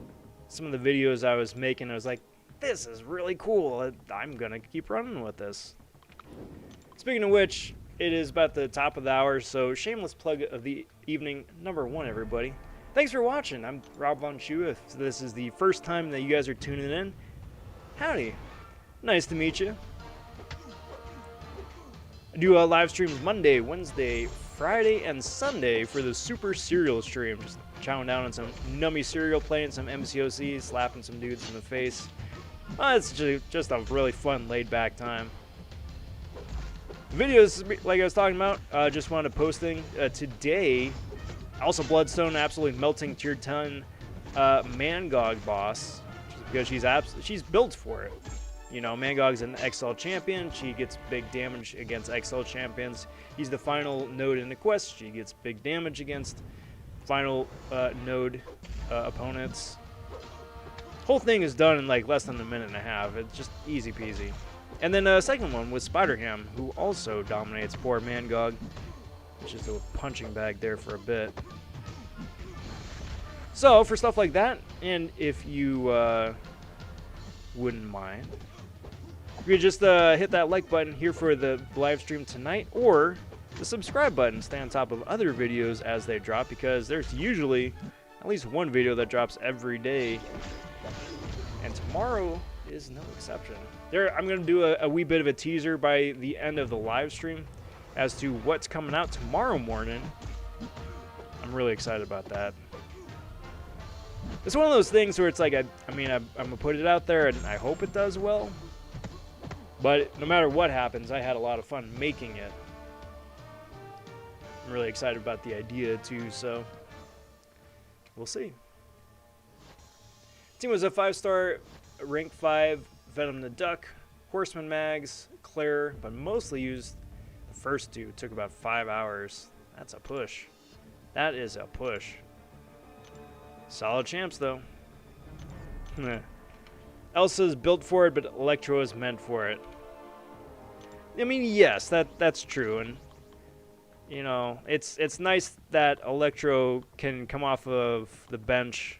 some of the videos I was making, I was like, this is really cool. I'm gonna keep running with this. Speaking of which, it is about the top of the hour, so shameless plug of the evening number 1, everybody. Thanks for watching. I'm Rob vonShoe. If this is the first time that you guys are tuning in, howdy. Nice to meet you. I do live streams Monday, Wednesday, Friday, and Sunday for the Super Cereal stream. Just chowing down on some nummy cereal, playing some MCOC, slapping some dudes in the face. It's just a really fun, laid-back time. Videos, like I was talking about, just wanted to posting today. Also, Bloodstone absolutely melting tier 10 Mangog boss because she's built for it. You know, Mangog's an XL champion. She gets big damage against XL champions. He's the final node in the quest. She gets big damage against final node opponents. Whole thing is done in like less than a minute and a half. It's just easy peasy. And then second one was Spider-Ham, who also dominates poor Mangog. It's just a punching bag there for a bit. So for stuff like that, and if you wouldn't mind, you could just hit that like button here for the live stream tonight, or the subscribe button. Stay on top of other videos as they drop, because there's usually at least one video that drops every day, and tomorrow is no exception. I'm going to do a wee bit of a teaser by the end of the live stream as to what's coming out tomorrow morning. I'm really excited about that. It's one of those things where it's like, I'm going to put it out there and I hope it does well. But no matter what happens, I had a lot of fun making it. I'm really excited about the idea too, so we'll see. Team was a 5-star, rank 5, Venom the Duck, Horseman Mags, Claire, but mostly used the first two. Took about 5 hours. That's a push. That is a push. Solid champs, though. Elsa's built for it, but Electro is meant for it. I mean, yes, that's true, and you know, it's nice that Electro can come off of the bench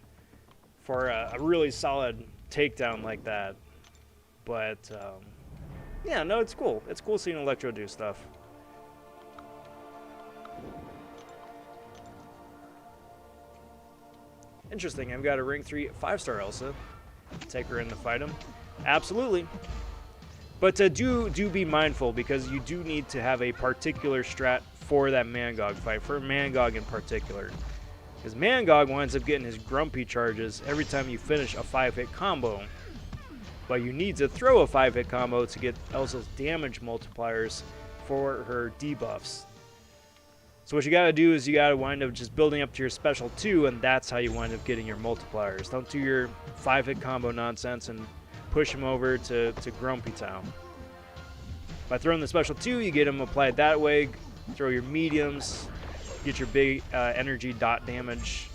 for a really solid takedown like that. But yeah, no, it's cool. It's cool seeing Electro do stuff. Interesting. I've got a rank 3 5-star Elsa. Take her in to fight him. Absolutely. But do be mindful, because you do need to have a particular strat for that Mangog fight, for Mangog in particular. Because Mangog winds up getting his grumpy charges every time you finish a 5-hit combo. But you need to throw a 5-hit combo to get Elsa's damage multipliers for her debuffs. So what you gotta do is you gotta wind up just building up to your special 2, and that's how you wind up getting your multipliers. Don't do your 5-hit combo nonsense and push him over to Grumpy Town. By throwing the special 2, you get him applied that way. Throw your mediums, get your big energy dot damage.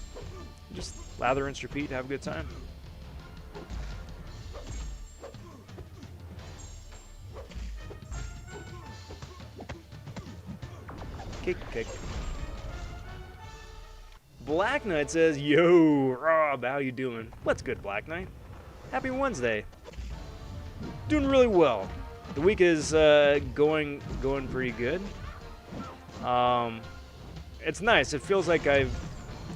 Just lather, rinse, repeat, have a good time. Kick. Black Knight says, "Yo, Rob, how you doing?" What's good, Black Knight? Happy Wednesday. Doing really well. The week is going pretty good. It's nice. It feels like I'm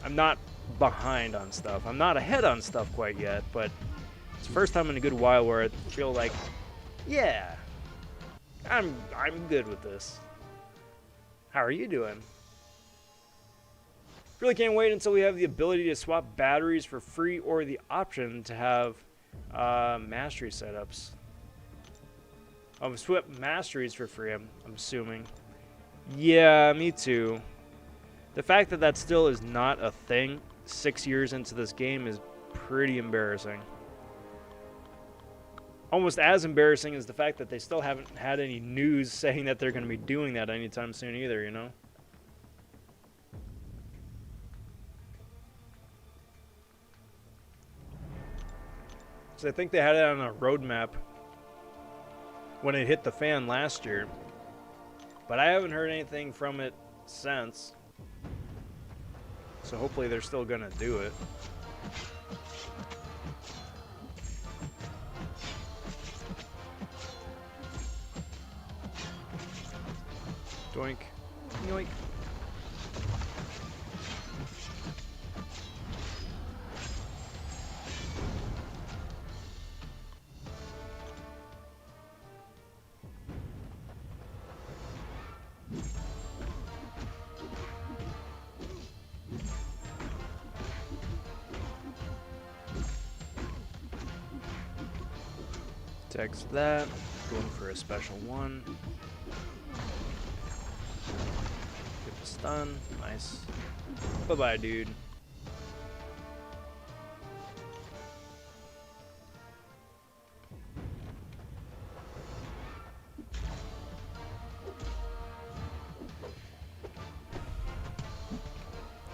not behind on stuff. I'm not ahead on stuff quite yet, but it's the first time in a good while where I feel like, yeah, I'm good with this. How are you doing? Really can't wait until we have the ability to swap batteries for free, or the option to have mastery setups. Swap masteries for free, I'm assuming. Yeah, me too. The fact that that still is not a thing 6 years into this game is pretty embarrassing. Almost as embarrassing as the fact that they still haven't had any news saying that they're going to be doing that anytime soon either, you know? So I think they had it on a roadmap when it hit the fan last year, but I haven't heard anything from it since. So hopefully they're still going to do it. Doink. Yoink. Text that. Going for a special 1. Stun. Nice. Bye-bye, dude.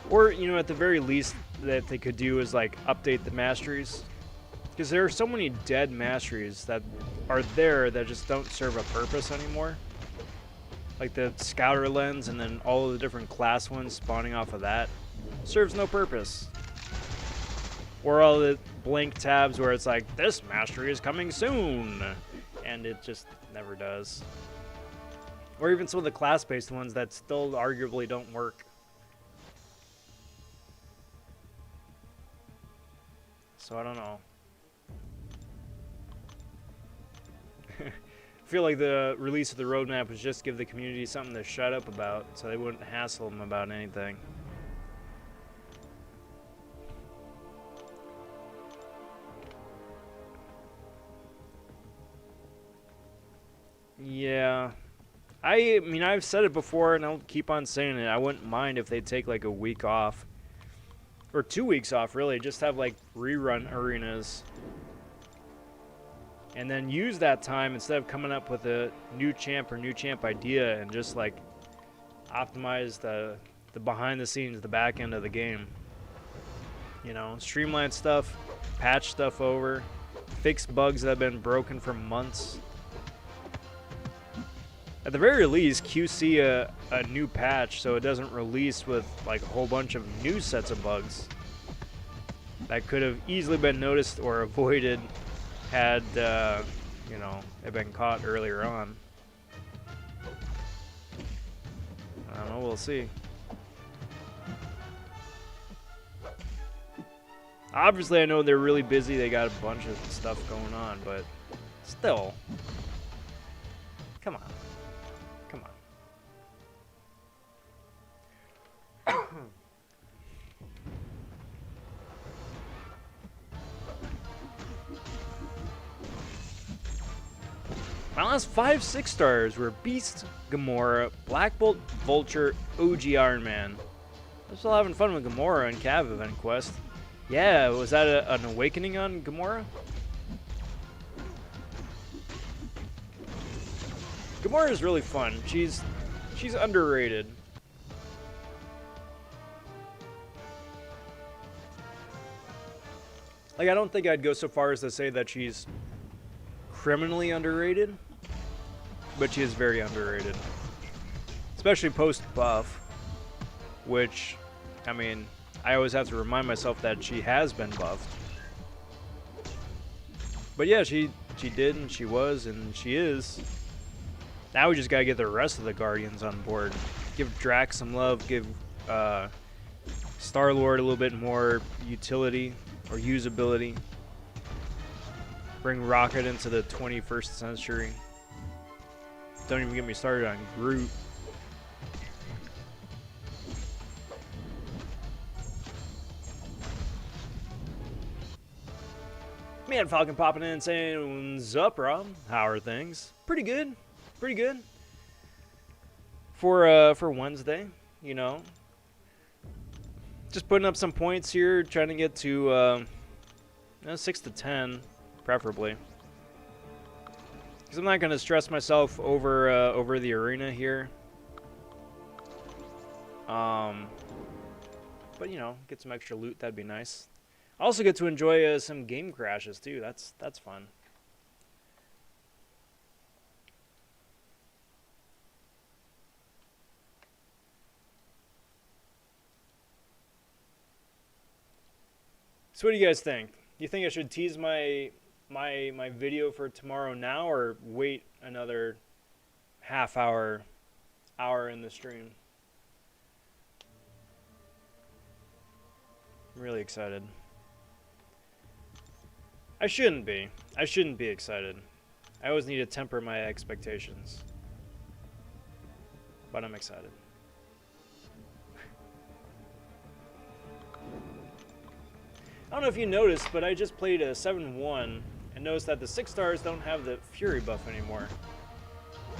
Or, you know, at the very least that they could do is, like, update the masteries. Because there are so many dead masteries that are there that just don't serve a purpose anymore. Like the Scouter Lens and then all of the different class ones spawning off of that. Serves no purpose. Or all the blank tabs where it's like, this mastery is coming soon. And it just never does. Or even some of the class-based ones that still arguably don't work. So I don't know. I feel like the release of the roadmap was just give the community something to shut up about so they wouldn't hassle them about anything. Yeah. I mean, I've said it before and I'll keep on saying it. I wouldn't mind if they take like a week off. Or 2 weeks off, really. Just have like rerun arenas. And then use that time instead of coming up with a new champ or new champ idea and just like optimize the behind the scenes, the back end of the game. You know, streamline stuff, patch stuff over, fix bugs that have been broken for months. At the very least, QC a new patch so it doesn't release with like a whole bunch of new sets of bugs that could have easily been noticed or avoided had, you know, it been caught earlier on. I don't know, we'll see. Obviously, I know they're really busy, they got a bunch of stuff going on, but still. Come on. Come on. My last 5 6-stars were Beast, Gamora, Black Bolt, Vulture, OG Iron Man. I'm still having fun with Gamora and Cav Event Quest. Yeah, was that an awakening on Gamora? Gamora is really fun. She's underrated. Like, I don't think I'd go so far as to say that she's criminally underrated, but she is very underrated. Especially post-buff, which, I mean, I always have to remind myself that she has been buffed. But yeah, she did, and she was, and she is. Now we just gotta get the rest of the Guardians on board. Give Drax some love, give Star-Lord a little bit more utility or usability. Bring Rocket into the 21st century. Don't even get me started on Groot. Man, Falcon popping in and saying, "What's up, Rob? How are things?" Pretty good. Pretty good. For Wednesday, you know. Just putting up some points here, trying to get to 6 to 10, preferably. Because I'm not going to stress myself over the arena here. But, you know, get some extra loot, that'd be nice. I also get to enjoy some game crashes, too. That's fun. So what do you guys think? Do you think I should tease my video for tomorrow now, or wait another half hour in the stream? I'm really excited. I shouldn't be. I shouldn't be excited. I always need to temper my expectations. But I'm excited. I don't know if you noticed, but I just played a 7-1 and noticed that the 6 stars don't have the Fury buff anymore.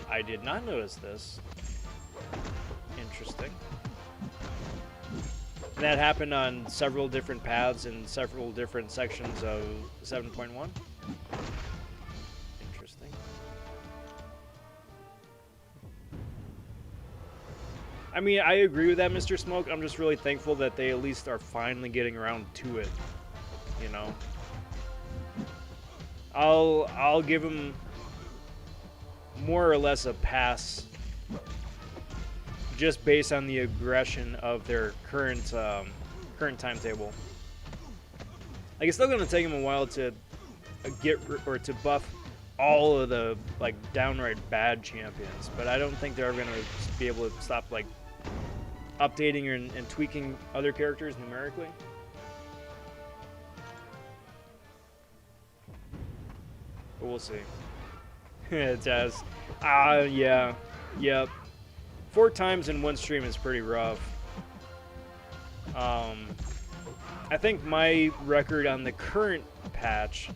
I did not notice this. Interesting. And that happened on several different paths in several different sections of 7.1. Interesting. I mean, I agree with that, Mr. Smoke. I'm just really thankful that they at least are finally getting around to it. You know, I'll give them more or less a pass, just based on the aggression of their current current timetable. Like, it's still gonna take them a while to get or to buff all of the like downright bad champions, but I don't think they're ever gonna be able to stop like updating and tweaking other characters numerically. But we'll see. Taz. Yeah. Yep. 4 times in one stream is pretty rough. I think my record on the current patch,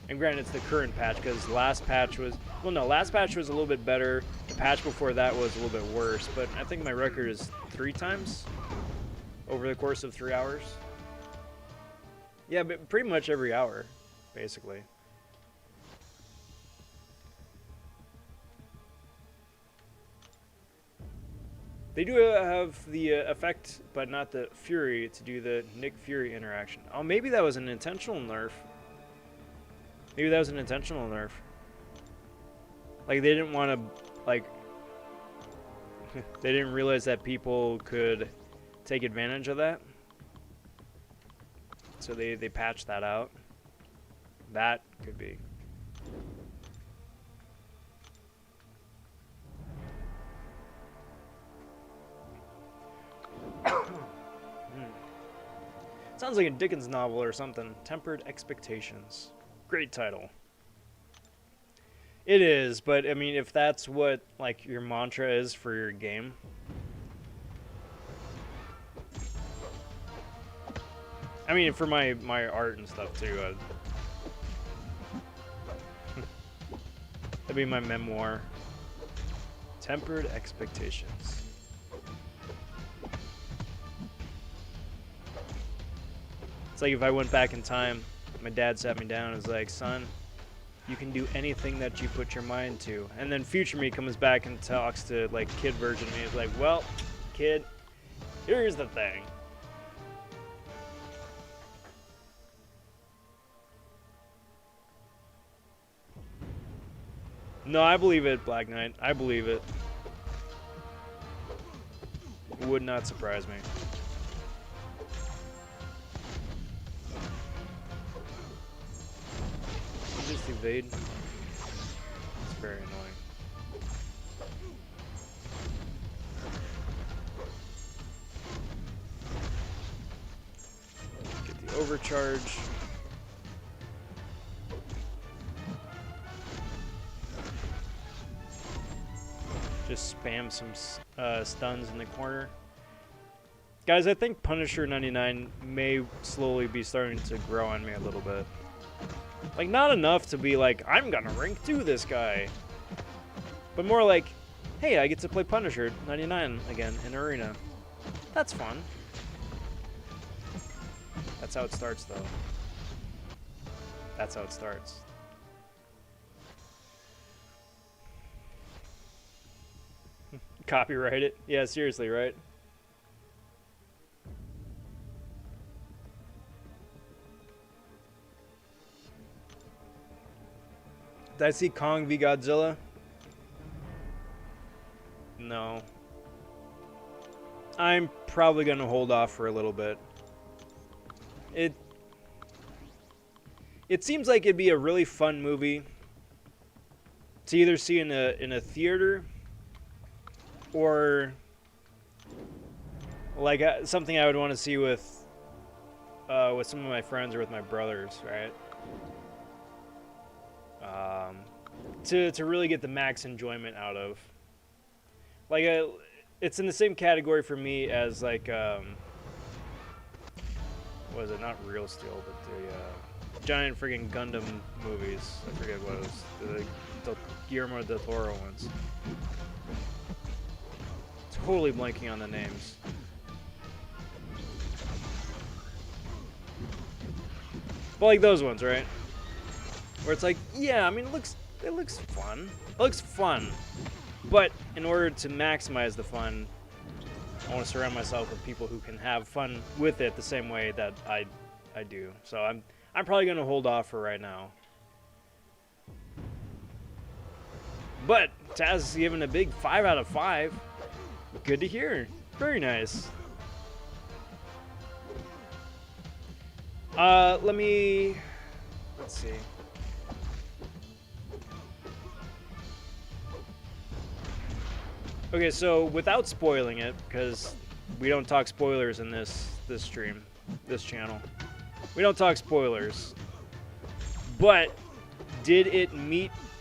and granted it's the current patch because last patch was, well no, last patch was a little bit better. The patch before that was a little bit worse, but I think my record is 3 times over the course of 3 hours. Yeah, but pretty much every hour, basically. They do have the effect, but not the Fury, to do the Nick Fury interaction. Oh, maybe that was an intentional nerf. Maybe that was an intentional nerf. Like, they didn't want to, like... they didn't realize that people could take advantage of that. So they patched that out. That could be. Sounds like a Dickens novel or something. Tempered Expectations. Great title. It is, but I mean, if that's what like your mantra is for your game, I mean, for my art and stuff too. That'd be my memoir. Tempered Expectations. It's like if I went back in time, my dad sat me down and was like, son, you can do anything that you put your mind to. And then future me comes back and talks to like kid version of me. It's like, well, kid, here's the thing. No, I believe it, Black Knight. I believe it. It would not surprise me. Just evade. It's very annoying. Get the overcharge. Just spam some stuns in the corner. Guys, I think Punisher 99 may slowly be starting to grow on me a little bit. Like, not enough to be like, I'm gonna rank 2 this guy. But more like, hey, I get to play Punisher 99 again in Arena. That's fun. That's how it starts, though. That's how it starts. Copyright it? Yeah, seriously, right? Did I see Kong v Godzilla? No. I'm probably gonna hold off for a little bit. It seems like it'd be a really fun movie to either see in a theater or like something I would want to see with some of my friends or with my brothers, right? To really get the max enjoyment out of. Like, it's in the same category for me as, like, what is it? Not Real Steel, but the giant friggin' Gundam movies. I forget what it was. The Guillermo del Toro ones. Totally blanking on the names. But like those ones, right? Where it's like, yeah, I mean, it looks fun. It looks fun. But in order to maximize the fun, I want to surround myself with people who can have fun with it the same way that I do. So I'm probably going to hold off for right now. But Taz is given a big 5 out of 5. Good to hear. Very nice. Let's see. Okay, so without spoiling it, because we don't talk spoilers in this stream, this channel. We don't talk spoilers. But did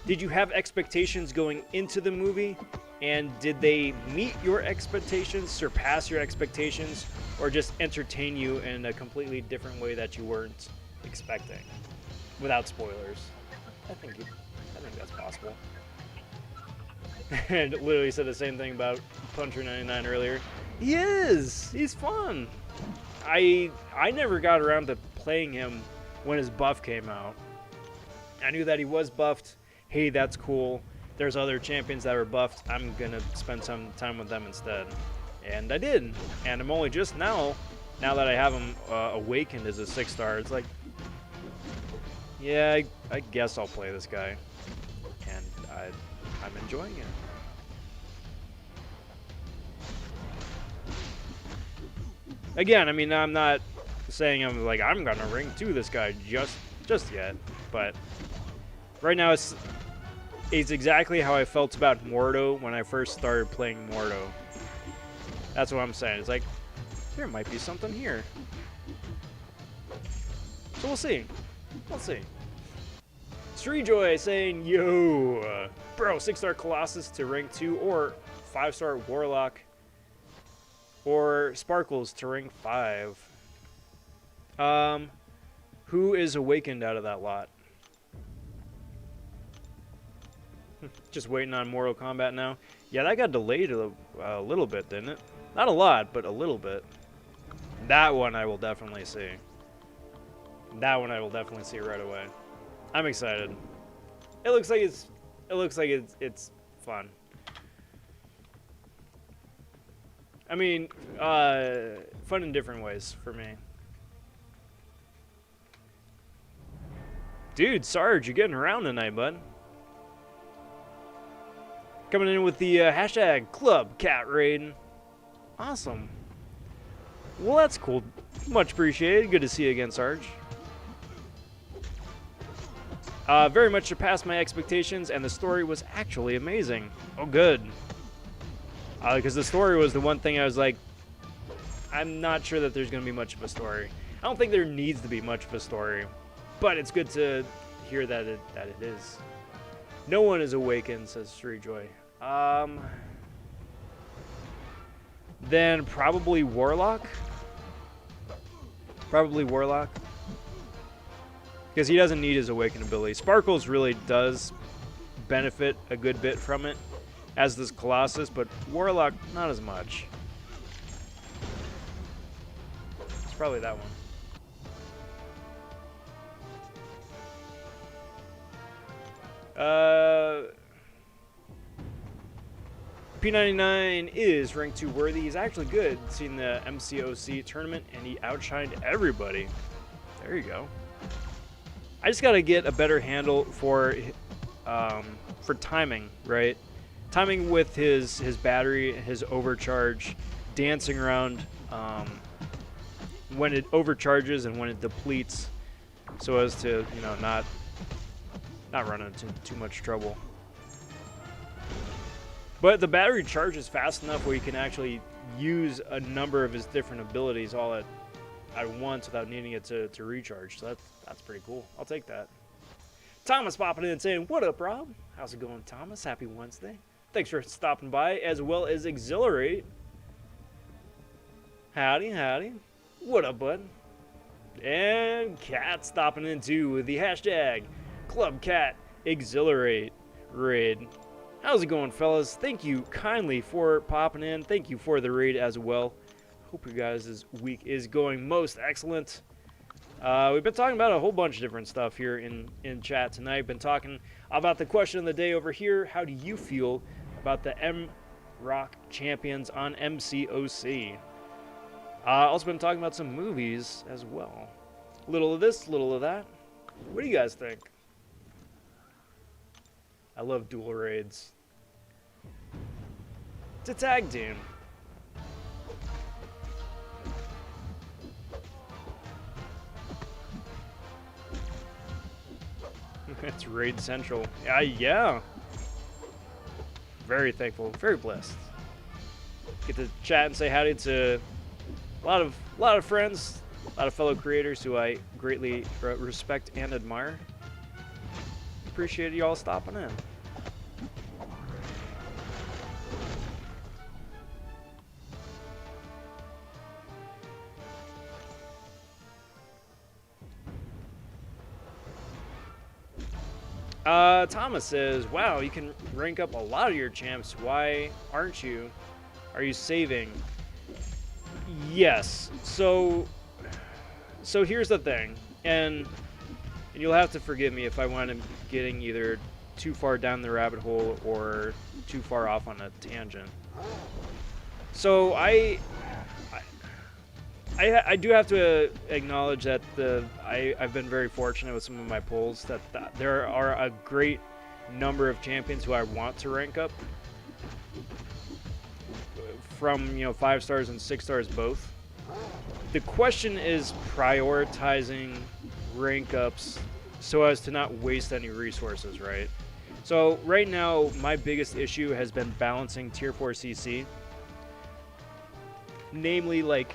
you have expectations going into the movie? And did they meet your expectations, surpass your expectations, or just entertain you in a completely different way that you weren't expecting? Without spoilers. I think that's possible. And literally said the same thing about Puncher 99 earlier. He is! He's fun! I never got around to playing him when his buff came out. I knew that he was buffed. Hey, that's cool. There's other champions that are buffed. I'm gonna spend some time with them instead. And I did. And I'm only just now that I have him awakened as a 6-star, it's like, yeah, I guess I'll play this guy. And I'm enjoying it. Again, I mean, I'm not saying I'm gonna ring 2 this guy just yet, but right now it's exactly how I felt about Mordo when I first started playing Mordo. That's what I'm saying. It's like, there might be something here. So we'll see. We'll see. Streetjoy saying, yo, bro, 6-star Colossus to rank 2 or 5-star Warlock or Sparkles to rank 5. Who is awakened out of that lot? Just waiting on Mortal Kombat now. Yeah, that got delayed a little bit, didn't it? Not a lot, but a little bit. That one I will definitely see. That one I will definitely see right away. I'm excited. It looks like it's fun. I mean, fun in different ways for me. Dude, Sarge, you're getting around tonight, bud. Coming in with the hashtag Club Cat Raid. Awesome. Well, that's cool. Much appreciated. Good to see you again, Sarge. Very much surpassed my expectations, and the story was actually amazing. Oh, good. Because the story was the one thing I was like, I'm not sure that there's going to be much of a story. I don't think there needs to be much of a story, but it's good to hear that it is. No one is awakened, says Streetjoy. Then probably Warlock. Probably Warlock. Because he doesn't need his awakened ability. Sparkles really does benefit a good bit from it, as does Colossus, but Warlock, not as much. It's probably that one. P99 is rank 2 worthy. He's actually good. Seen the MCOC tournament, and he outshined everybody. There you go. I just got to get a better handle for timing, right? Timing with his battery, his overcharge, dancing around when it overcharges and when it depletes, so as to, you know, not run into too much trouble. But the battery charges fast enough where you can actually use a number of his different abilities all at once without needing it to recharge. So that's pretty cool. I'll take that. Thomas popping in and saying, what up, Rob? How's it going, Thomas? Happy Wednesday. Thanks for stopping by, as well as Exhilarate. Howdy, howdy. What up, bud? And Cat stopping in too with the hashtag Club Cat Exhilarate Raid. How's it going, fellas? Thank you kindly for popping in. Thank you for the raid as well. Hope you guys' week is going most excellent. We've been talking about a whole bunch of different stuff here in chat tonight. Been talking about the question of the day over here. How do you feel about the M-Rock champions on MCOC? Also been talking about some movies as well. Little of this, little of that. What do you guys think? I love dual raids. It's a tag team. It's Raid Central. Yeah. Very thankful, very blessed. Get to chat and say howdy to a lot of friends, a lot of fellow creators who I greatly respect and admire. Appreciate you all stopping in. Thomas says, wow, you can rank up a lot of your champs. Why aren't you? Are you saving? Yes. So here's the thing, and you'll have to forgive me if I wind up getting either too far down the rabbit hole or too far off on a tangent. So I do have to acknowledge that I've been very fortunate with some of my pulls that there are a great number of champions who I want to rank up from 5 stars and 6 stars both. The question is prioritizing rank ups so as to not waste any resources, right? So right now my biggest issue has been balancing tier 4 CC, namely like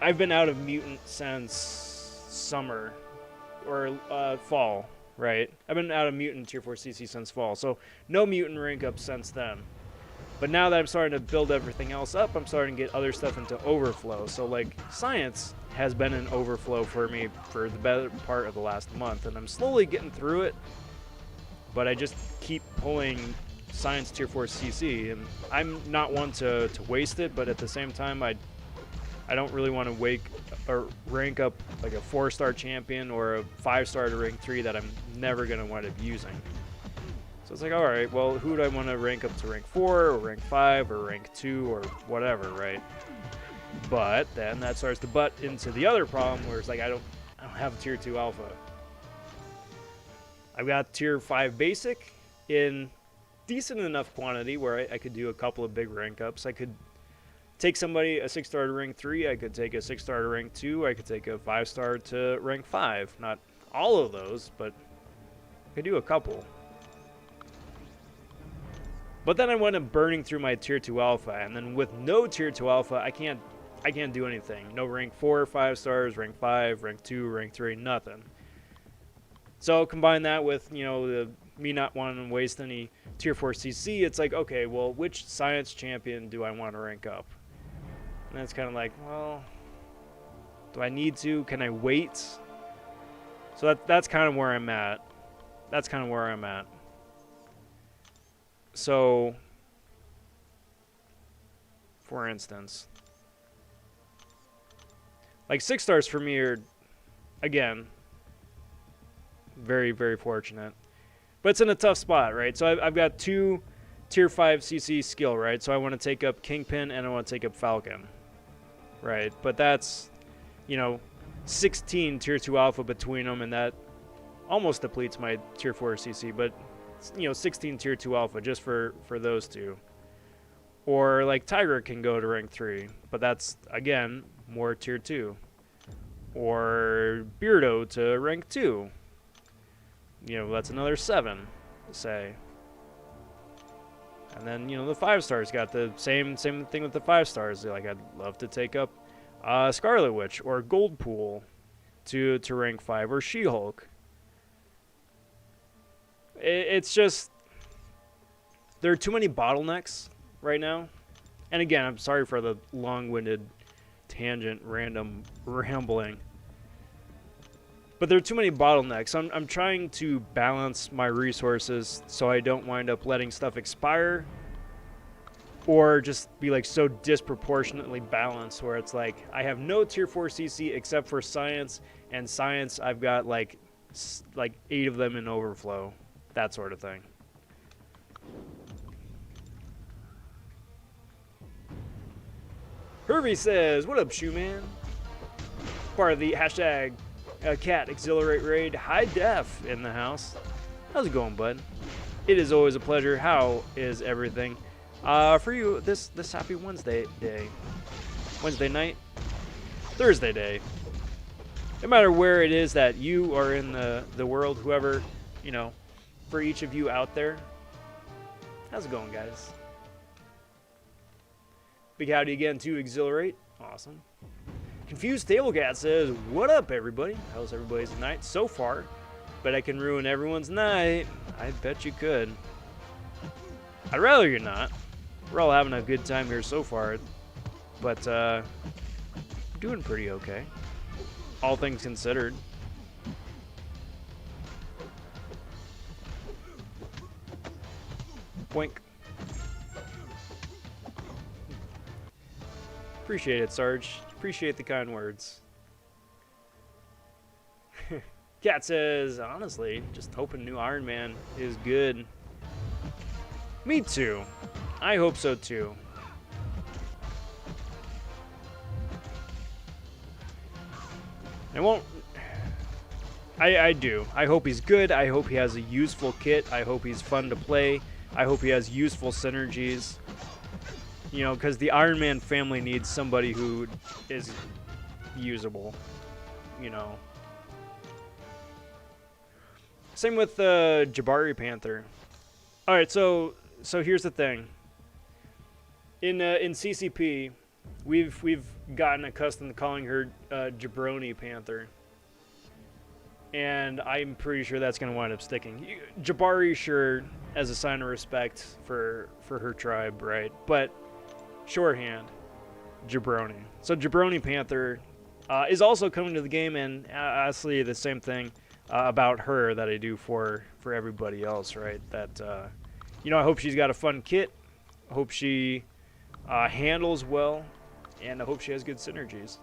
I've been out of mutant since summer or fall, right? I've been out of mutant tier 4 CC since fall, so no mutant rank up since then. But now that I'm starting to build everything else up, I'm starting to get other stuff into overflow. So like science has been an overflow for me for the better part of the last month, and I'm slowly getting through it. But I just keep pulling science tier 4 CC, and I'm not one to waste it, but at the same time I don't really want to rank up like a 4-star champion or a 5-star to rank 3 that I'm never going to wind up using. So it's like, all right, well, who do I want to rank up to rank 4 or rank 5 or rank 2 or whatever, right? But then that starts to butt into the other problem where it's like I don't have a tier 2 alpha. I've got tier 5 basic in decent enough quantity where I could do a couple of big rank ups. I could take somebody a 6-star to rank 3, I could take a 6-star to rank 2, I could take a 5-star to rank 5. Not all of those, but I could do a couple. But then I went up burning through my tier 2 alpha, and then with no tier 2 alpha, I can't do anything. No rank 4, 5 stars, rank 5, rank 2, rank 3, nothing. So combine that with, me not wanting to waste any tier 4 CC, it's like, okay, well, which science champion do I want to rank up? And it's kind of like, well, do I need to? Can I wait? So that's kind of where I'm at. So, for instance, like 6 stars for me are, again, very, very fortunate. But it's in a tough spot, right? So I've got 2 tier 5 CC skill, right? So I want to take up Kingpin and I want to take up Falcon, right? But that's, 16 tier 2 alpha between them, and that almost depletes my tier 4 CC, but 16 tier 2 alpha just for those two. Or like Tiger can go to rank 3, but that's again more tier 2. Or Beardo to rank 2. That's another 7, say. And then the 5 stars got the same thing with the 5 stars. Like I'd love to take up Scarlet Witch or Goldpool to rank 5, or She-Hulk. It's just there are too many bottlenecks right now. And again, I'm sorry for the long-winded tangent random rambling, but there are too many bottlenecks. I'm trying to balance my resources so I don't wind up letting stuff expire or just be like so disproportionately balanced where it's like I have no tier 4 CC except for science, and science I've got like 8 of them in overflow, that sort of thing. Hervey says, what up, Shoe Man? Part of the hashtag cat exhilarate raid high def in the house. How's it going, bud? It is always a pleasure. How is everything for you this happy Wednesday night, Thursday day? No matter where it is that you are in the world, whoever, you know, for each of you out there, how's it going, guys? Big howdy again to Exhilarate. Awesome. Confused Table Cat says, what up, everybody? How's everybody's night so far? Bet I can ruin everyone's night. I bet you could. I'd rather you're not. We're all having a good time here so far. But, doing pretty okay. All things considered. Wink. Appreciate it, Sarge. Appreciate the kind words. Cat says, honestly, just hoping new Iron Man is good. Me too. I hope so too. I do. I hope he's good. I hope he has a useful kit. I hope he's fun to play. I hope he has useful synergies. You know, because the Iron Man family needs somebody who is usable. You know. Same with Jabari Panther. All right, so here's the thing. In CCP, we've gotten accustomed to calling her Jabroni Panther, and I'm pretty sure that's gonna wind up sticking. Jabari, sure, as a sign of respect for her tribe, right? But shorthand, Jabroni. So Jabroni Panther is also coming to the game, and honestly, the same thing about her that I do for everybody else, right? That you know, I hope she's got a fun kit. I hope she handles well, and I hope she has good synergies.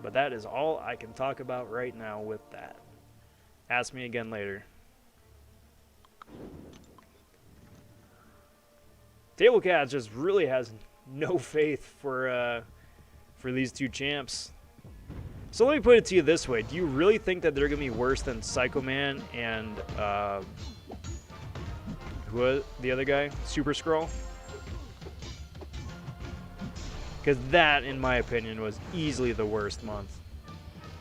But that is all I can talk about right now with that. Ask me again later. Table Cat just really has no faith for these two champs. So let me put it to you this way. Do you really think that they're going to be worse than Psycho Man and who was the other guy? Super Skrull? Because that, in my opinion, was easily the worst month.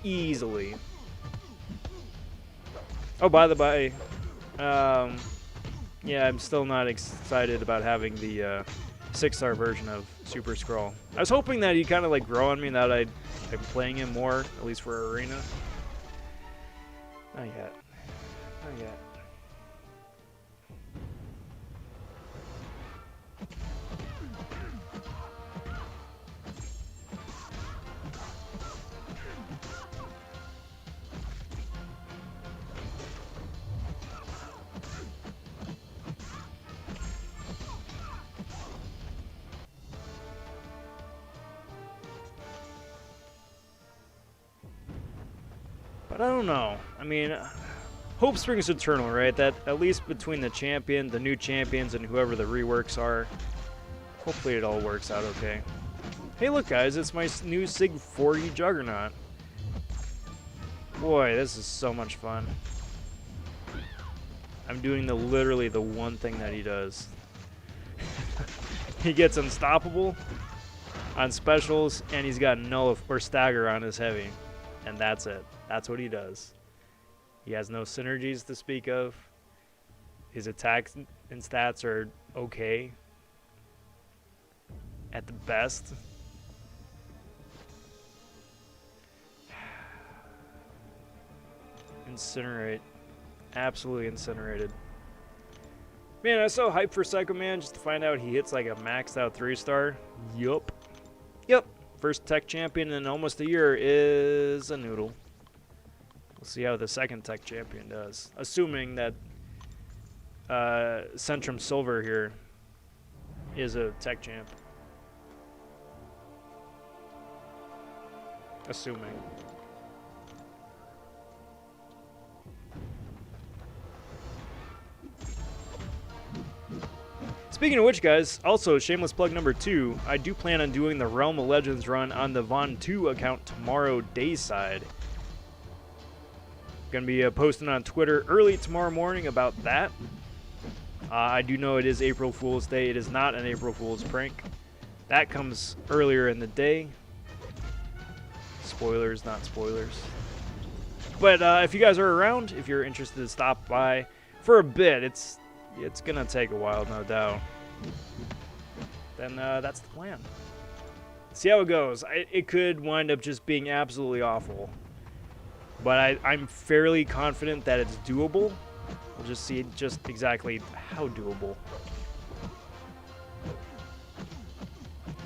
Easily. Oh, by the by, yeah, I'm still not excited about having the 6-star version of Super Skrull. I was hoping that he'd kind of like grow on me, that I'm playing him more, at least for Arena. Not yet. Not yet. But I don't know. I mean, hope springs eternal, right? That at least between the champion, the new champions, and whoever the reworks are, hopefully it all works out okay. Hey, look, guys, it's my new Sig 40 Juggernaut. Boy, this is so much fun. I'm doing literally the one thing that he does. He gets unstoppable on specials, and he's got null or stagger on his heavy, and that's it. That's what he does. He has no synergies to speak of. His attacks and stats are okay at the best. Incinerate. Absolutely incinerated. Man, I was so hyped for Psycho Man just to find out he hits like a maxed out 3-star. Yup. Yep. First tech champion in almost a year is a noodle. We'll see how the second tech champion does. Assuming that Centrum Silver here is a tech champ. Assuming. Speaking of which, guys, also shameless plug number 2, I do plan on doing the Realm of Legends run on the vonShoe account tomorrow dayside. Gonna be posting on Twitter early tomorrow morning about that. I do know it is April Fool's Day. It is not an April Fool's prank. That comes earlier in the day. Spoilers, not spoilers. But if you guys are around, if you're interested to stop by for a bit, it's gonna take a while, no doubt. Then that's the plan. See how it goes. It could wind up just being absolutely awful, but I'm fairly confident that it's doable. We'll just see just exactly how doable.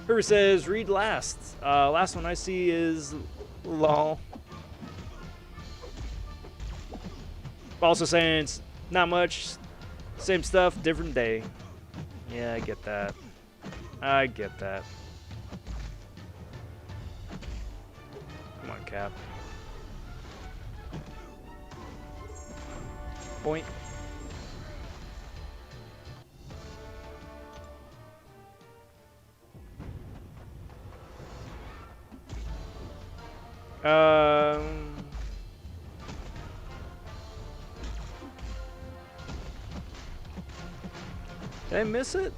Whoever says read last. Last one I see is lol. Also saying it's not much. Same stuff, different day. Yeah, I get that. I get that. Come on, Cap. Point. Did I miss it?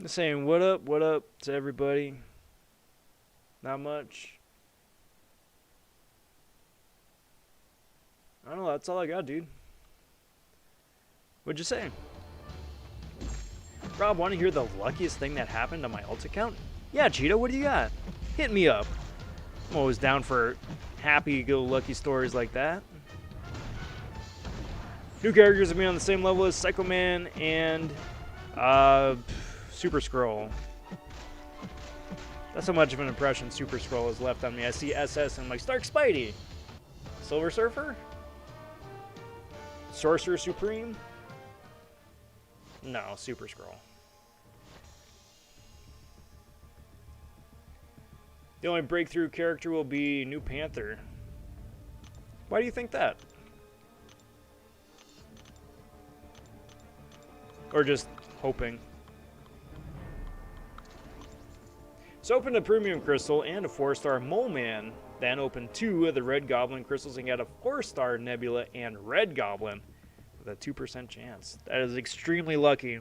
Just saying what up to everybody. Not much. I don't know, that's all I got, dude. What'd you say? Rob, want to hear the luckiest thing that happened on my alt account? Yeah, Cheetah, what do you got? Hit me up. I'm always down for happy-go-lucky stories like that. New characters will be on the same level as Psycho Man and Super Scroll. That's how much of an impression Super Scroll has left on me. I see SS and I'm like, Stark Spidey. Silver Surfer? Sorcerer Supreme? No, Super Scroll. The only breakthrough character will be New Panther. Why do you think that? Or just hoping? So open a Premium Crystal and a 4-star Mole Man. Then open 2 of the Red Goblin Crystals and get a 4-star Nebula and Red Goblin with a 2% chance. That is extremely lucky.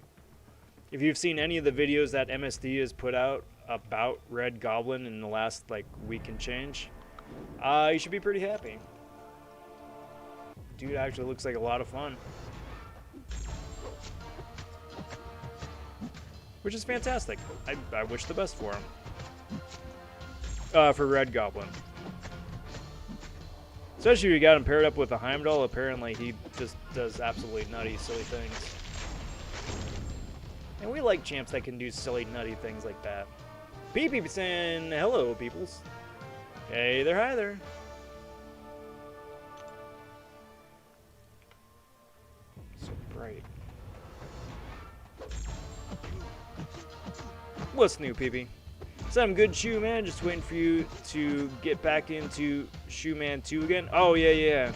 If you've seen any of the videos that MSD has put out about Red Goblin in the last week and change, you should be pretty happy. Dude actually looks like a lot of fun. Which is fantastic. I wish the best for him. For Red Goblin. Especially if you got him paired up with a Heimdall, apparently he just does absolutely nutty, silly things. And we like champs that can do silly, nutty things like that. Pee-Pee saying, hello, peoples. Hey there, hi there. So bright. What's new, Pee-Pee? Some good Shoe Man, just waiting for you to get back into Shoe Man 2 again. Oh, yeah.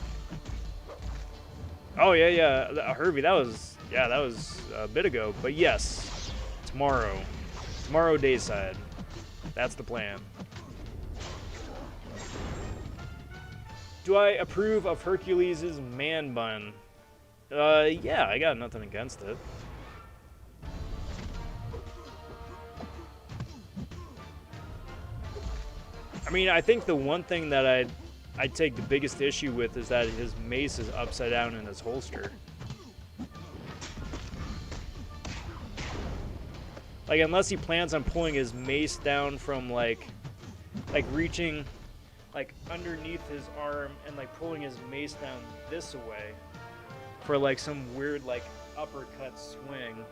Oh, yeah. Herbie, that was a bit ago. But yes, tomorrow dayside. That's the plan. Do I approve of Hercules' man bun? Yeah, I got nothing against it. I mean, I think the one thing that I take the biggest issue with is that his mace is upside down in his holster. Like, unless he plans on pulling his mace down from, like reaching, underneath his arm and, pulling his mace down this way for, some weird, uppercut swing,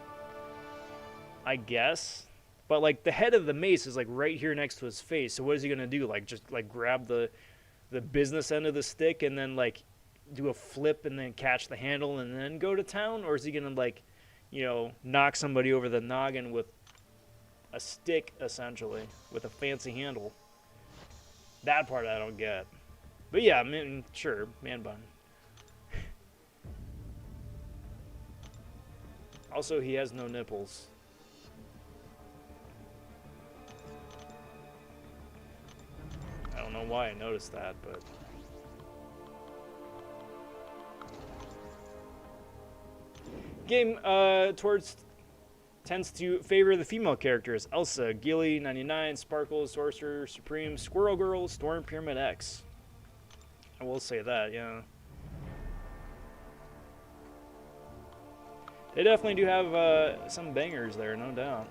I guess. But like the head of the mace is like right here next to his face. So what is he gonna do? Like just like grab the business end of the stick and then like do a flip and then catch the handle and then go to town? Or is he gonna like, you know, knock somebody over the noggin with a stick essentially with a fancy handle? That part I don't get. But yeah, I mean, sure, man bun. Also, he has no nipples. I don't know why I noticed that, but... Game tends to favor the female characters. Elsa, Gilly, 99, Sparkle, Sorcerer, Supreme, Squirrel Girl, Storm, Pyramid X. I will say that, yeah. They definitely do have some bangers there, no doubt.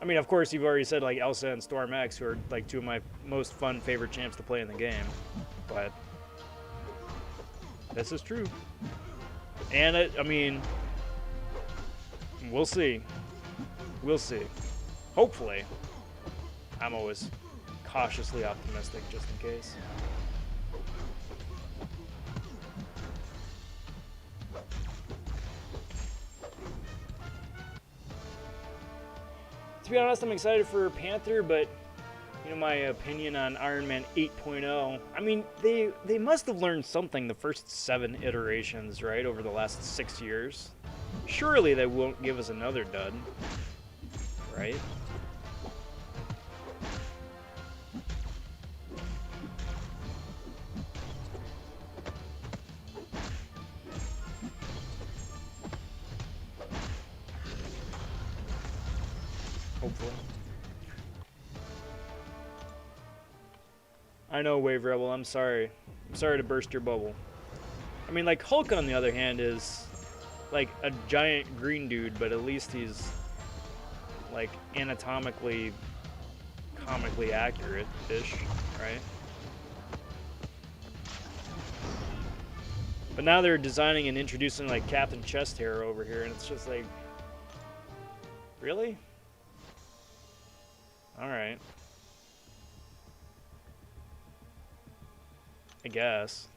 I mean, of course, you've already said like Elsa and Storm X, who are like two of my most fun favorite champs to play in the game. But this is true. And I mean, we'll see. We'll see. Hopefully. I'm always cautiously optimistic, just in case. To be honest, I'm excited for Panther, but you know my opinion on Iron Man 8.0. I mean, they must have learned something the first 7 iterations, right, over the last 6 years. Surely they won't give us another dud, right? Hopefully. I know, Wave Rebel, I'm sorry. I'm sorry to burst your bubble. I mean, like, Hulk, on the other hand, is, like, a giant green dude, but at least he's, like, anatomically, comically accurate-ish, right? But now they're designing and introducing, like, Captain Chest Hair over here, and it's just like... Really? Alright. I guess.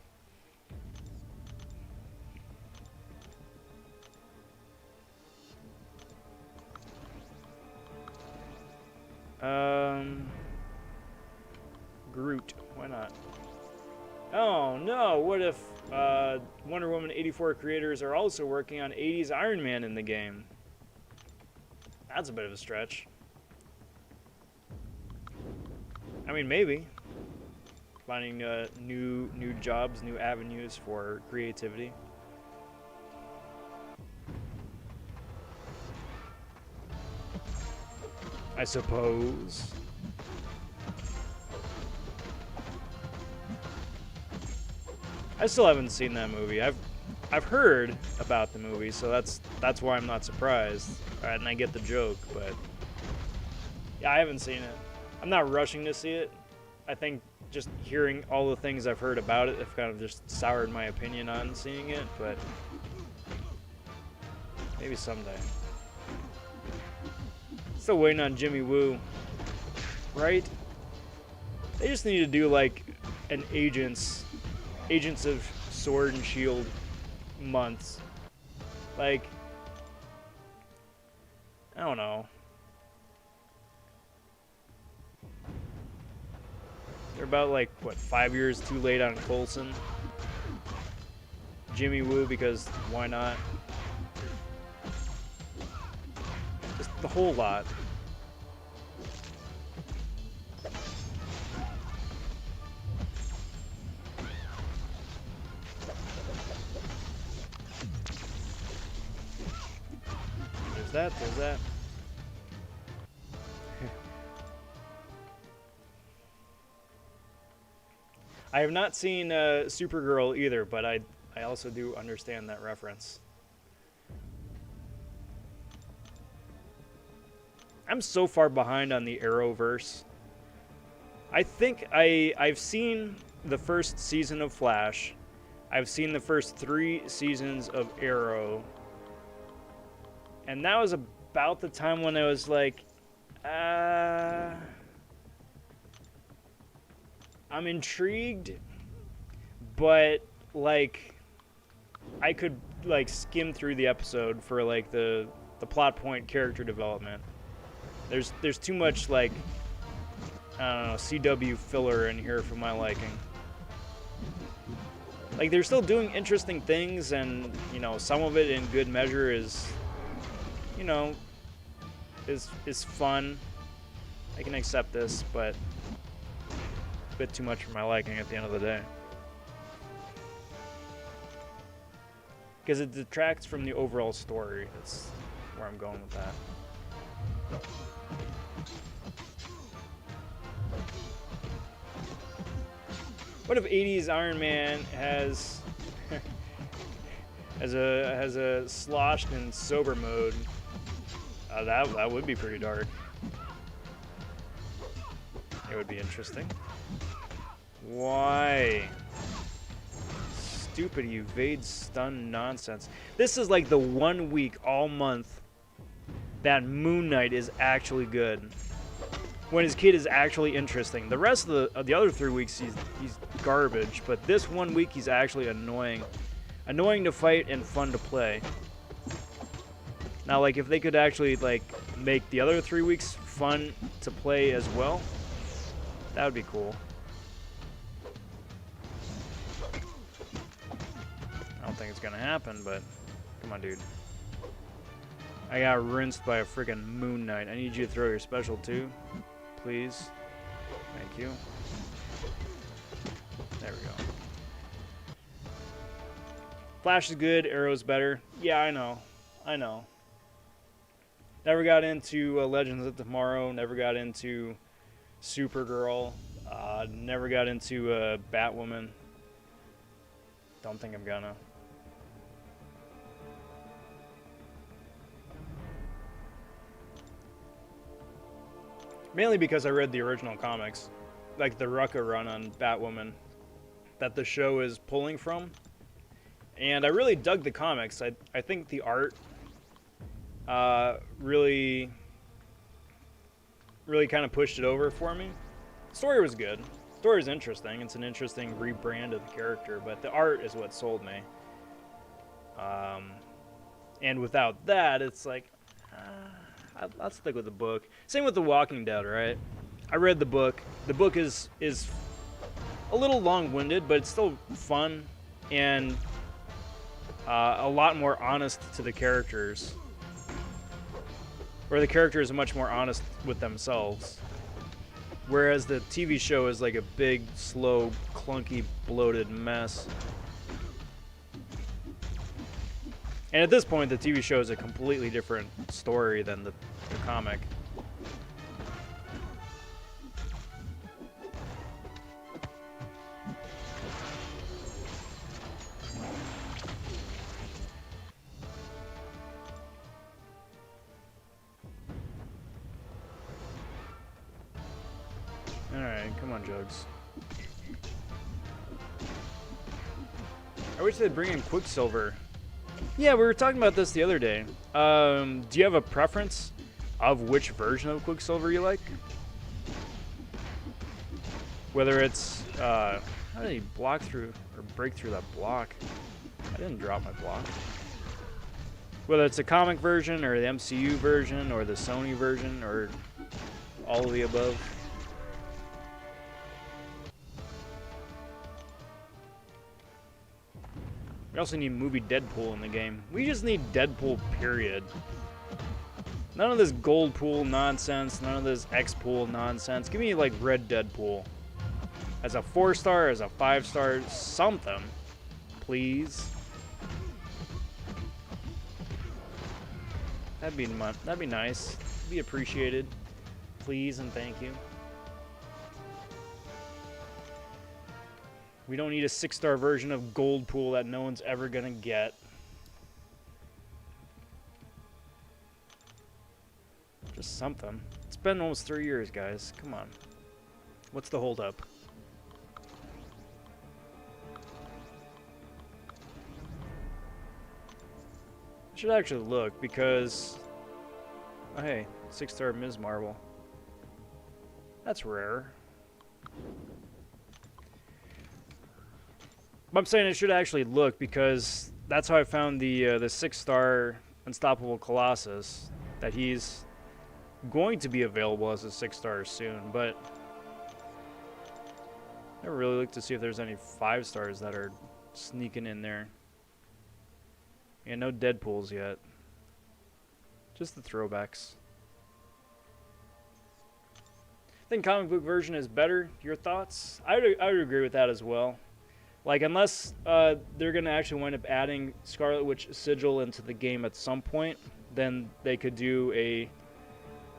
Groot. Why not? Oh no, what if Wonder Woman 84 creators are also working on 80s Iron Man in the game? That's a bit of a stretch. I mean, maybe. Finding new jobs, new avenues for creativity. I suppose. I still haven't seen that movie. I've heard about the movie, so that's why I'm not surprised. And I get the joke, but yeah, I haven't seen it. I'm not rushing to see it. I think just hearing all the things I've heard about it have kind of just soured my opinion on seeing it, but maybe someday. Still waiting on Jimmy Woo, right? They just need to do like an Agents of Sword and Shield months. Like, I don't know. They're about like, what, 5 years too late on Coulson. Jimmy Woo, because why not? Just the whole lot. There's that. I have not seen Supergirl either, but I also do understand that reference. I'm so far behind on the Arrowverse. I think I've seen the first season of Flash. I've seen the first 3 seasons of Arrow. And that was about the time when I was like, I'm intrigued, but like I could like skim through the episode for like the plot point character development. There's too much like I don't know CW filler in here for my liking. Like they're still doing interesting things, and you know some of it in good measure is, you know, is fun. I can accept this, but a bit too much for my liking at the end of the day. Because it detracts from the overall story. That's where I'm going with that. What if 80s Iron Man has has a sloshed and sober mode? That would be pretty dark. It would be interesting. Why? Stupid evade stun nonsense. This is like the 1 week all month that Moon Knight is actually good. When his kid is actually interesting. The rest of the other 3 weeks he's garbage, but this 1 week he's actually annoying. Annoying to fight and fun to play. Now like if they could actually like make the other 3 weeks fun to play as well, that would be cool. I don't think it's gonna happen, but come on, dude. I got rinsed by a freaking Moon Knight. I need you to throw your special too, please. Thank you. There we go. Flash is good, Arrow's better. Yeah, I know. I know. Never got into Legends of Tomorrow. Never got into Supergirl. Never got into Batwoman. Don't think I'm gonna. Mainly because I read the original comics, like the Rucka run on Batwoman, that the show is pulling from. And I really dug the comics. I think the art really kind of pushed it over for me. The story was good. The story was interesting. It's an interesting rebrand of the character, but the art is what sold me. And without that, it's like, I'll stick with the book. Same with The Walking Dead, right? I read the book. The book is a little long-winded, but it's still fun and a lot more honest to the characters. Where the characters are much more honest with themselves. Whereas the TV show is like a big, slow, clunky, bloated mess. And at this point, the TV show is a completely different story than the comic. Alright, come on, Jugs. I wish they'd bring in Quicksilver. Yeah, we were talking about this the other day. Do you have a preference of which version of Quicksilver you like? Whether it's, how did he block through, or break through that block? I didn't drop my block. Whether it's the comic version, or the MCU version, or the Sony version, or all of the above. We also need movie Deadpool in the game. We just need Deadpool, period. None of this gold pool nonsense, none of this X pool nonsense. Give me like red Deadpool. As a 4-star, as a 5-star, something. Please. That'd be nice. Be appreciated. Please and thank you. We don't need a 6-star version of Gold Pool that no one's ever gonna get. Just something. It's been almost 3 years, guys. Come on. What's the holdup? I should actually look, because Oh, hey, 6-star Ms. Marble. That's rare. But I'm saying I should actually look because that's how I found the 6-star Unstoppable Colossus. That he's going to be available as a 6-star soon, but never really looked to see if there's any 5-stars that are sneaking in there. Yeah, no Deadpools yet. Just the throwbacks. I think comic book version is better. Your thoughts? I would agree with that as well. Like, unless they're going to actually wind up adding Scarlet Witch Sigil into the game at some point, then they could do a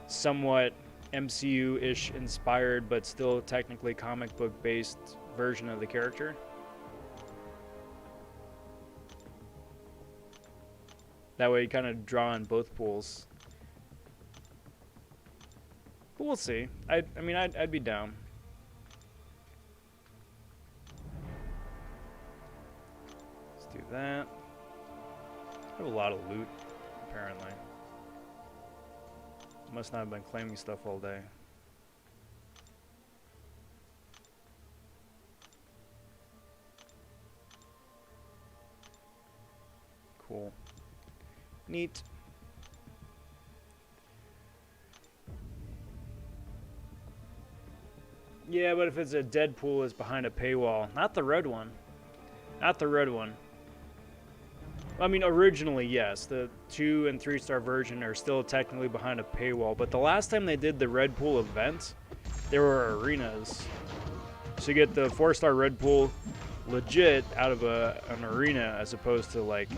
somewhat MCU-ish inspired, but still technically comic book-based version of the character. That way you kind of draw on both pools. But we'll see. I mean, I'd be down. Let's do that. I have a lot of loot, apparently. Must not have been claiming stuff all day. Cool. Neat. Yeah, but if it's a Deadpool, it's behind a paywall. Not the red one. Not the red one. I mean, originally, yes. The 2- and 3-star version are still technically behind a paywall. But the last time they did the Red Pool event, there were arenas. So you get the 4-star Red Pool legit out of an arena as opposed to, like,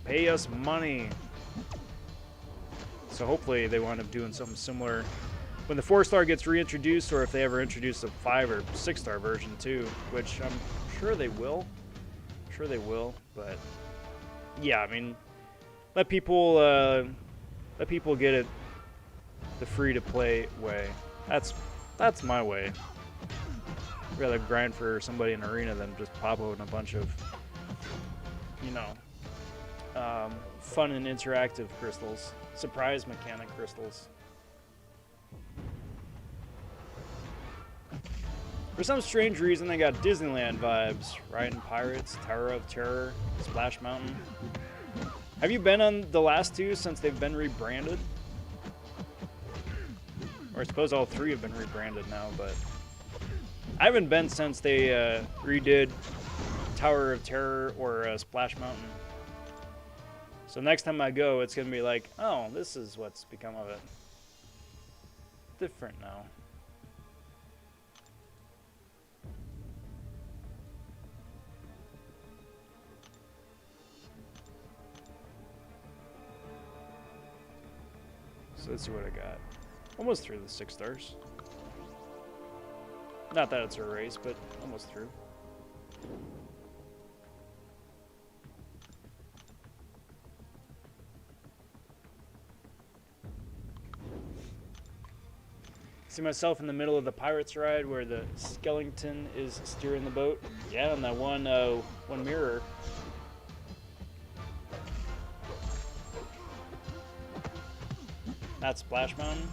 pay us money. So hopefully they wind up doing something similar when the 4-star gets reintroduced, or if they ever introduce a 5- or 6-star version too, which I'm sure they will. I'm sure they will, but yeah, I mean, let people get it the free-to-play way. That's my way. I'd rather grind for somebody in arena than just pop open a bunch of, you know, fun and interactive crystals, surprise mechanic crystals. For some strange reason, they got Disneyland vibes. Riding Pirates, Tower of Terror, Splash Mountain. Have you been on the last two since they've been rebranded? Or I suppose all 3 have been rebranded now, but I haven't been since they redid Tower of Terror or Splash Mountain. So next time I go, it's going to be like, oh, this is what's become of it. Different now. So let's see what I got. Almost through the 6 stars. Not that it's a race, but almost through. See myself in the middle of the Pirates ride where the skeleton is steering the boat. Yeah, on that one mirror. That's Splash Mountain.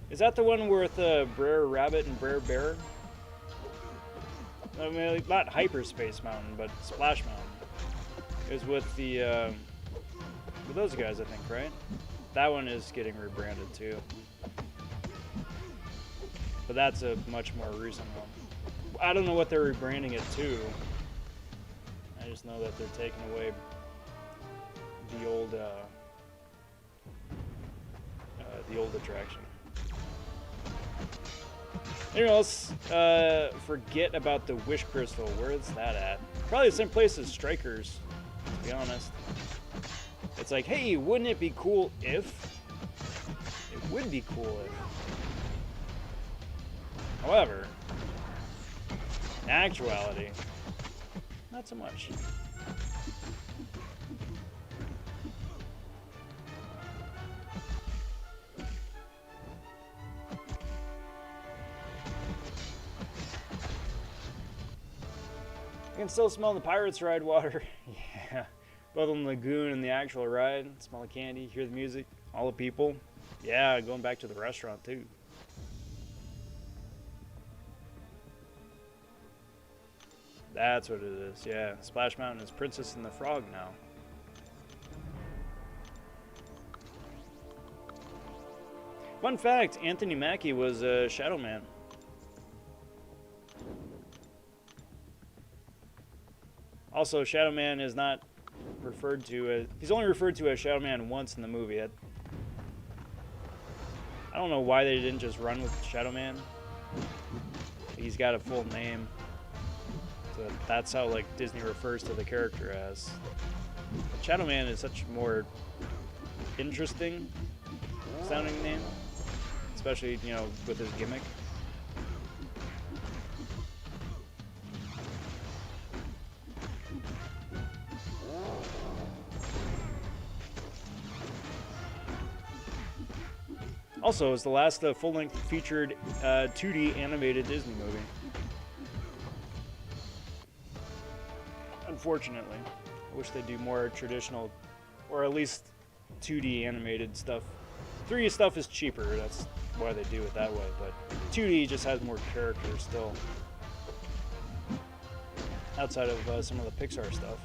Is that the one with Brer Rabbit and Brer Bear? I mean, not Hyperspace Mountain, but Splash Mountain. It was with the with those guys, I think, right? That one is getting rebranded too. But that's a much more recent one. I don't know what they're rebranding it to. I just know that they're taking away the old attraction. Anyone else forget about the Wish Crystal? Where is that at? Probably the same place as Strikers, to be honest. It's like, hey, wouldn't it be cool if? It would be cool if. However, in actuality, not so much. can still smell the Pirates ride water. Yeah. Both on the lagoon and the actual ride. Smell the candy, hear the music, all the people. Yeah, going back to the restaurant too. That's what it is, yeah. Splash Mountain is Princess and the Frog now. Fun fact, Anthony Mackie was Shadow Man. Also, Shadow Man is not referred to as... He's only referred to as Shadow Man once in the movie. I don't know why they didn't just run with Shadow Man. He's got a full name. So that's how, like, Disney refers to the character as. But Shadow Man is such a more interesting sounding name. Especially, you know, with his gimmick. Also, it's the last full-length featured 2D animated Disney movie. Unfortunately. I wish they'd do more traditional, or at least 2D animated stuff. 3D stuff is cheaper, that's why they do it that way, but 2D just has more character still. Outside of some of the Pixar stuff.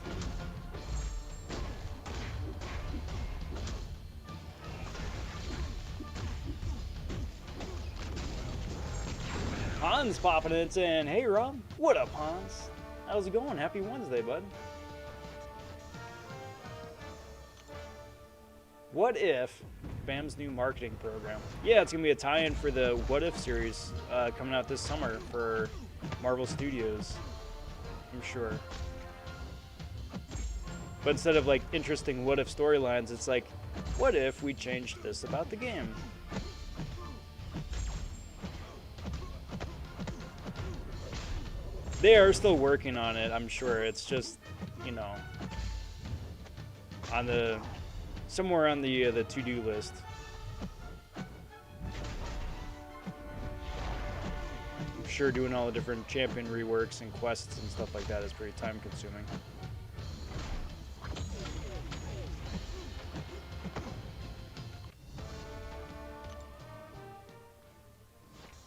Hans popping it saying, hey Rob, what up Hans? How's it going? Happy Wednesday, bud. What If, BAM's new marketing program. Yeah, it's going to be a tie-in for the What If series coming out this summer for Marvel Studios, I'm sure. But instead of like interesting what if storylines, it's like, what if we changed this about the game? They are still working on it, I'm sure. It's just, you know, on the somewhere on the to-do list. I'm sure doing all the different champion reworks and quests and stuff like that is pretty time-consuming.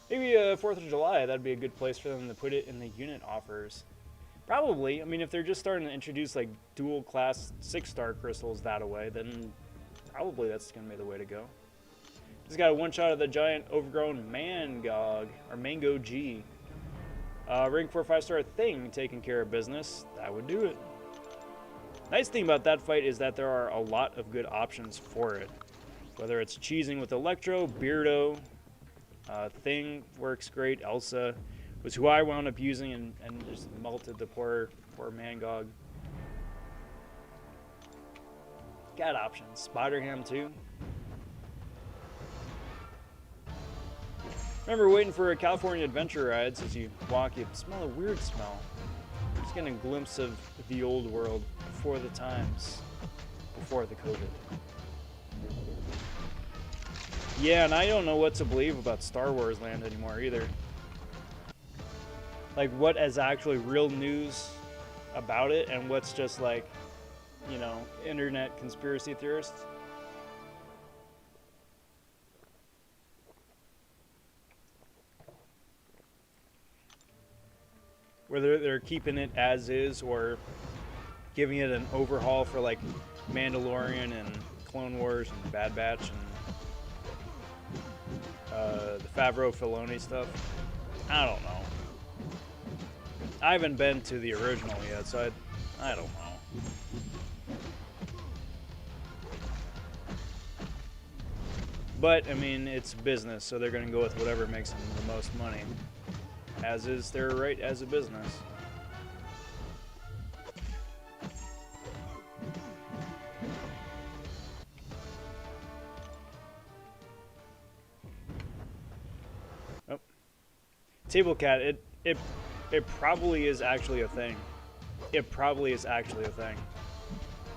Maybe 4th of July, that'd be a good place for them to put it in the unit offers. Probably. I mean, if they're just starting to introduce like dual class 6-star crystals that way, then probably that's going to be the way to go. Just got a one-shot of the giant overgrown Mangog, or Mango G. Rank 4 5-star thing taking care of business. That would do it. Nice thing about that fight is that there are a lot of good options for it. Whether it's cheesing with Electro, Beardo, Thing works great. Elsa was who I wound up using and just melted the poor Mangog. Got options. Spider-Ham too. Remember waiting for a California adventure rides as you walk, you smell a weird smell. Just getting a glimpse of the old world before the times, before the COVID. Yeah, and I don't know what to believe about Star Wars Land anymore either. Like, what is actually real news about it and what's just like, you know, internet conspiracy theorists. Whether they're keeping it as is or giving it an overhaul for like Mandalorian and Clone Wars and Bad Batch and the Favreau Filoni stuff. I don't know. I haven't been to the original yet, so I don't know. But, I mean, it's business, so they're going to go with whatever makes them the most money. As is their right as a business. Oh. Table Cat, it probably is actually a thing. It probably is actually a thing.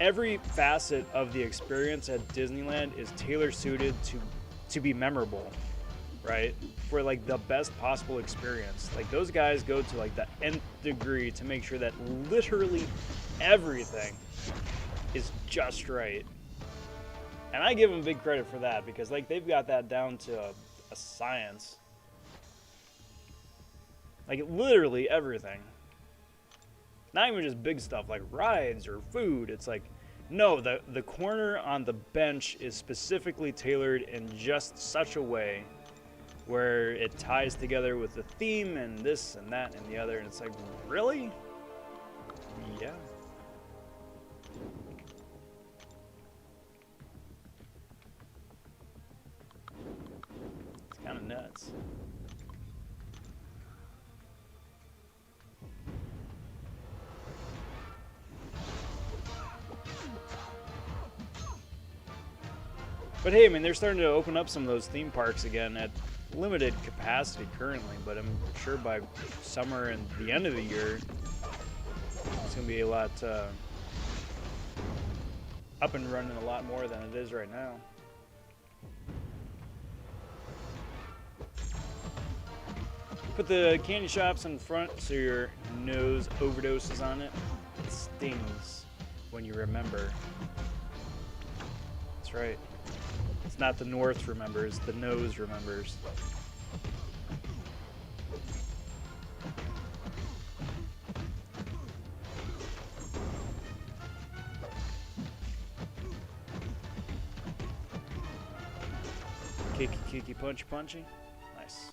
Every facet of the experience at Disneyland is tailor-suited to be memorable. right? For like the best possible experience. Like those guys go to like the nth degree to make sure that literally everything is just right. And I give them big credit for that because like they've got that down to a science. Like literally everything. Not even just big stuff like rides or food. It's like, no, the corner on the bench is specifically tailored in just such a way where it ties together with the theme and this and that and the other. And it's like, really? Yeah. It's kind of nuts. But hey, I mean, they're starting to open up some of those theme parks again at limited capacity currently, but I'm sure by summer and the end of the year, it's going to be a lot up and running a lot more than it is right now. Put the candy shops in front so your nose overdoses on it. It stings when you remember. That's right. It's not the north remembers, the nose remembers. Kicky, kicky, punchy, punchy. Nice.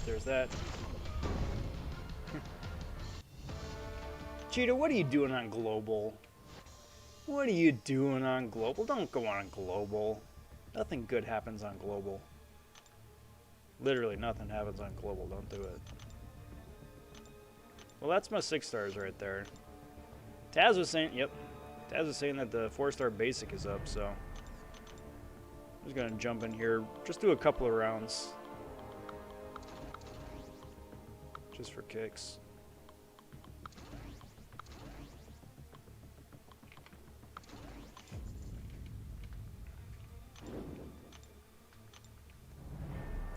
There's that. Cheetah, what are you doing on Global? What are you doing on Global? Don't go on Global. Nothing good happens on Global. Literally nothing happens on Global. Don't do it. Well, that's my 6 stars right there. Taz was saying, yep. Taz was saying that the 4-star basic is up, so I'm just gonna jump in here, just do a couple of rounds. Just for kicks.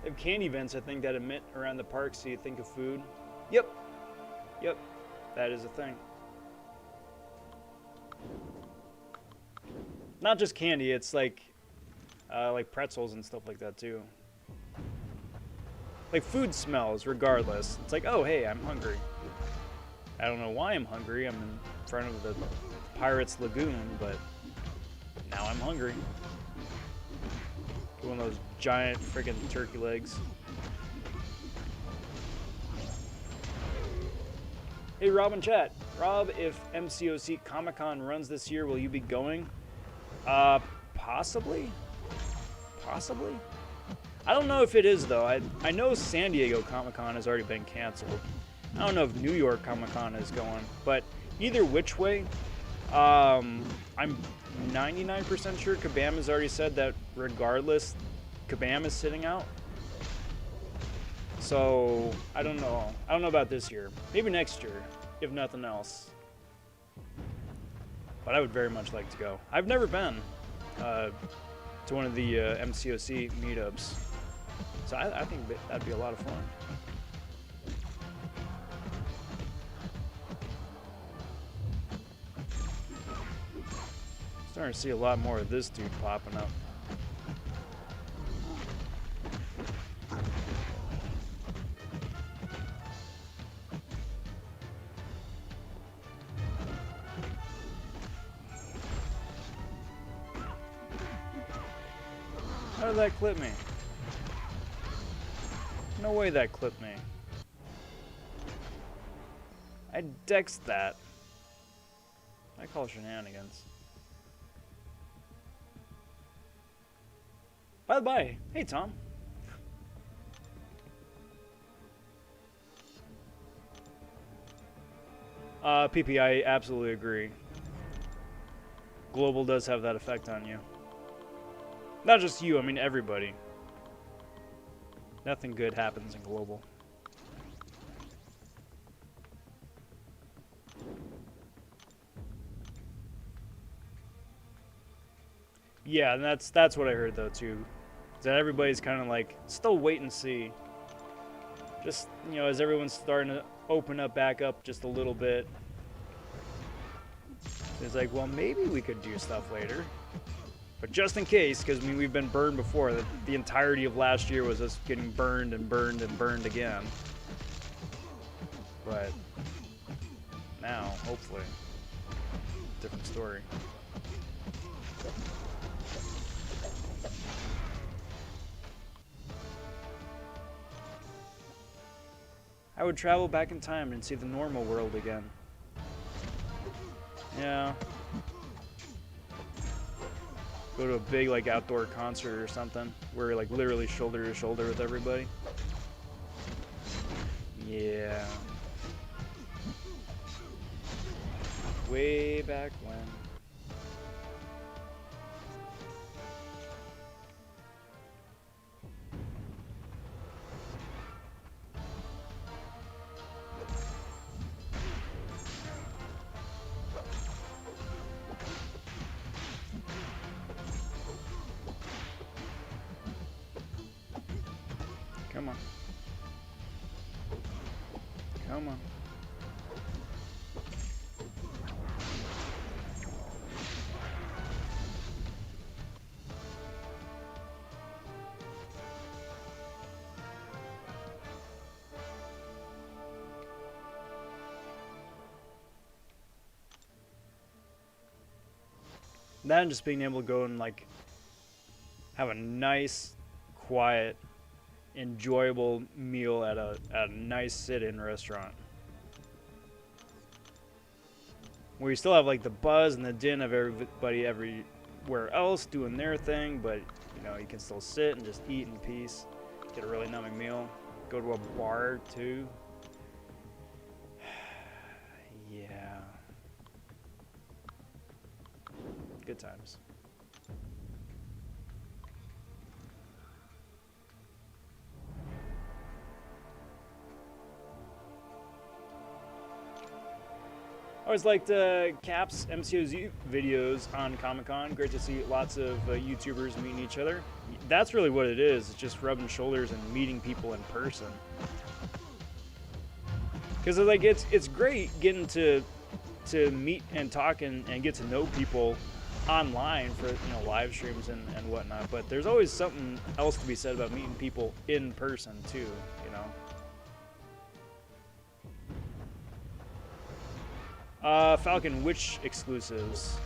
They have candy vents, I think, that emit around the park so you think of food. Yep. Yep. That is a thing. Not just candy, it's like pretzels and stuff like that too. Like food smells regardless. It's like, oh hey, I'm hungry. I don't know why I'm hungry. I'm in front of the Pirates Lagoon, but now I'm hungry. One of those giant friggin' turkey legs. Hey Rob and chat. Rob, if MCOC Comic-Con runs this year, will you be going? Possibly. Possibly. I don't know if it is, though. I know San Diego Comic-Con has already been canceled. I don't know if New York Comic-Con is going. But either which way, I'm 99% sure Kabam has already said that regardless, Kabam is sitting out. So, I don't know. I don't know about this year. Maybe next year, if nothing else. But I would very much like to go. I've never been to one of the MCOC meetups. So I think that'd be a lot of fun. Starting to see a lot more of this dude popping up. How did that clip me? No way that clipped me. I dexed that. I call shenanigans. By the by, hey Tom. PP, I absolutely agree. Global does have that effect on you. Not just you, I mean everybody. Nothing good happens in global. Yeah, and that's what I heard though too. Is that everybody's kind of like still wait and see. Just, you know, as everyone's starting to open up back up just a little bit. It's like, well, maybe we could do stuff later. But just in case, because I mean, we've been burned before. The entirety of last year was us getting burned and burned and burned again. But now, hopefully, different story. I would travel back in time and see the normal world again. Yeah. Go to a big like outdoor concert or something where you're like literally shoulder to shoulder with everybody. Yeah. Way back when. Come on. Come on. That and just being able to go and like have a nice, quiet, enjoyable meal at a nice sit-in restaurant where you still have like the buzz and the din of everybody everywhere else doing their thing, but you know you can still sit and just eat in peace, get a really numbing meal, go to a bar too. Yeah, good times. I always liked Cap's MCOZ videos on Comic-Con. Great to see lots of YouTubers meeting each other. That's really what it is. It's just rubbing shoulders and meeting people in person. Because like it's great getting to meet and talk and get to know people online for, you know, live streams and whatnot. But there's always something else to be said about meeting people in person too, you know. Falcon, which exclusives?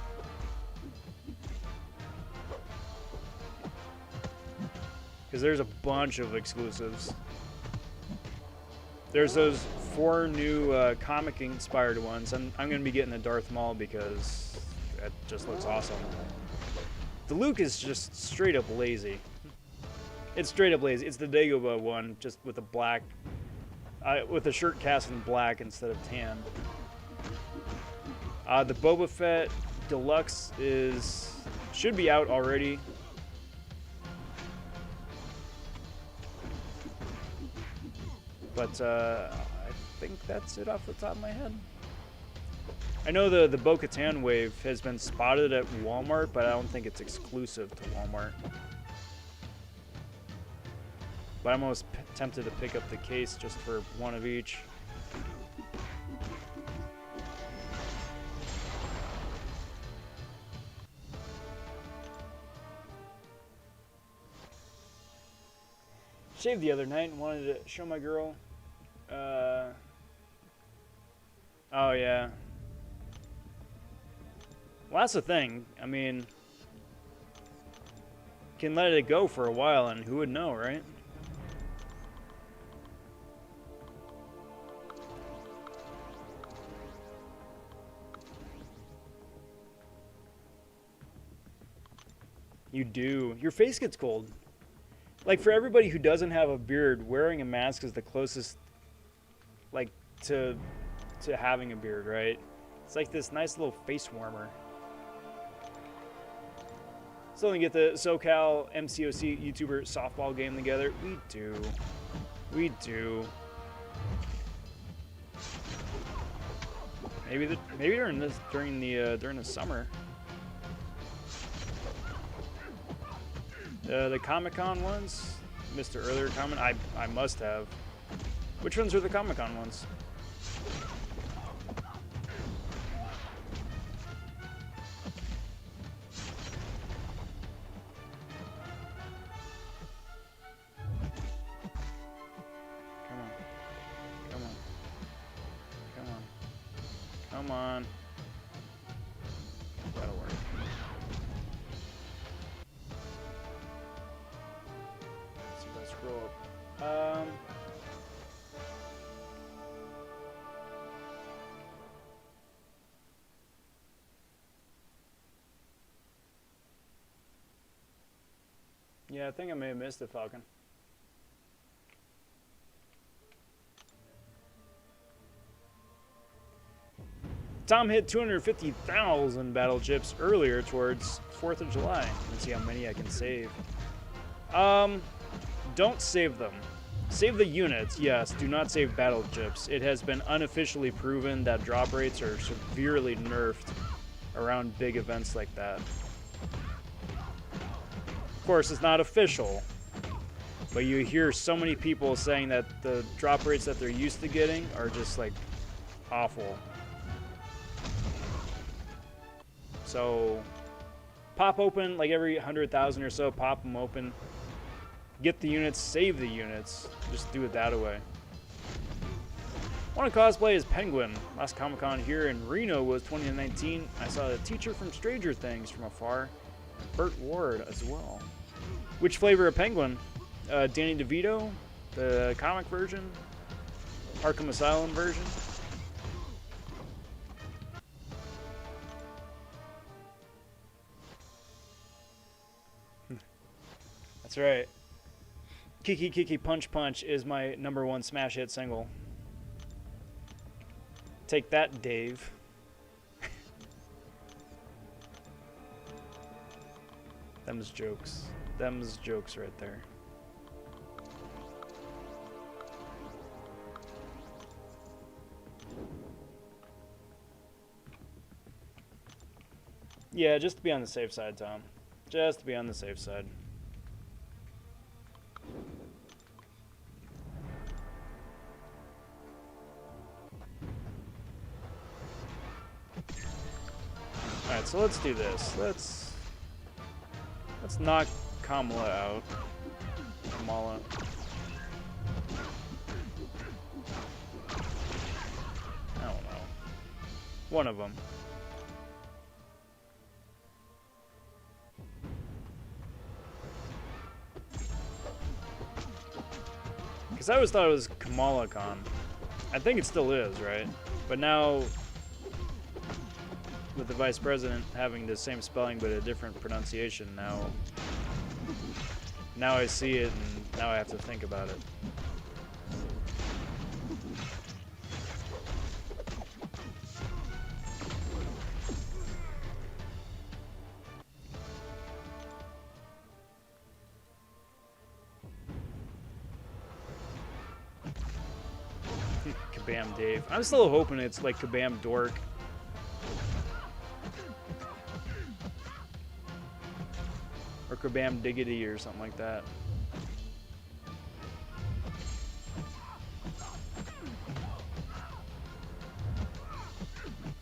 Because there's a bunch of exclusives. There's those 4 new comic-inspired ones. I'm going to be getting the Darth Maul because that just looks awesome. The Luke is just straight up lazy. It's straight up lazy. It's the Dagobah one, just with a black, with a shirt cast in black instead of tan. The Boba Fett Deluxe should be out already. But I think that's it off the top of my head. I know the Bo-Katan wave has been spotted at Walmart, but I don't think it's exclusive to Walmart. But I'm almost tempted to pick up the case just for one of each. Shaved the other night and wanted to show my girl. Oh yeah. Well, that's the thing. I mean, can let it go for a while, and who would know, right? You do. Your face gets cold. Like, for everybody who doesn't have a beard, wearing a mask is the closest, like, to having a beard, right? It's like this nice little face warmer. Still gonna get the SoCal MCOC YouTuber softball game together. We do. We do. Maybe during the summer. The Comic-Con ones, missed an earlier comment. I must have. Which ones are the Comic-Con ones? Come on. Come on. Come on. Come on. That'll work. Let's see if I scroll up. Yeah, I think I may have missed it, Falcon. Tom hit 250,000 battle chips earlier towards 4th of July. Let's see how many I can save. Don't save them. Save the units, yes. Do not save battle chips. It has been unofficially proven that drop rates are severely nerfed around big events like that. Of course, it's not official, but you hear so many people saying that the drop rates that they're used to getting are just like awful. So pop open like every 100,000 or so, pop them open, get the units, save the units, just do it that way. Want to cosplay as Penguin. Last Comic-Con here in Reno was 2019. I saw the teacher from Stranger Things from afar, and Burt Ward as well. Which flavor of Penguin? Danny DeVito, the comic version, Arkham Asylum version. That's right. Kiki Kiki Punch Punch is my #1 smash hit single. Take that, Dave. Them's jokes. Them's jokes right there. Yeah, just to be on the safe side, Tom. Just to be on the safe side. Alright, so let's do this. Let's knock Kamala out. Kamala. I don't know. One of them. Because I always thought it was Kamala Khan. I think it still is, right? But now, with the vice president having the same spelling but a different pronunciation, now I see it and now I have to think about it. Kabam Dave. I'm still hoping it's like Kabam Dork. Or Kabam Diggity or something like that.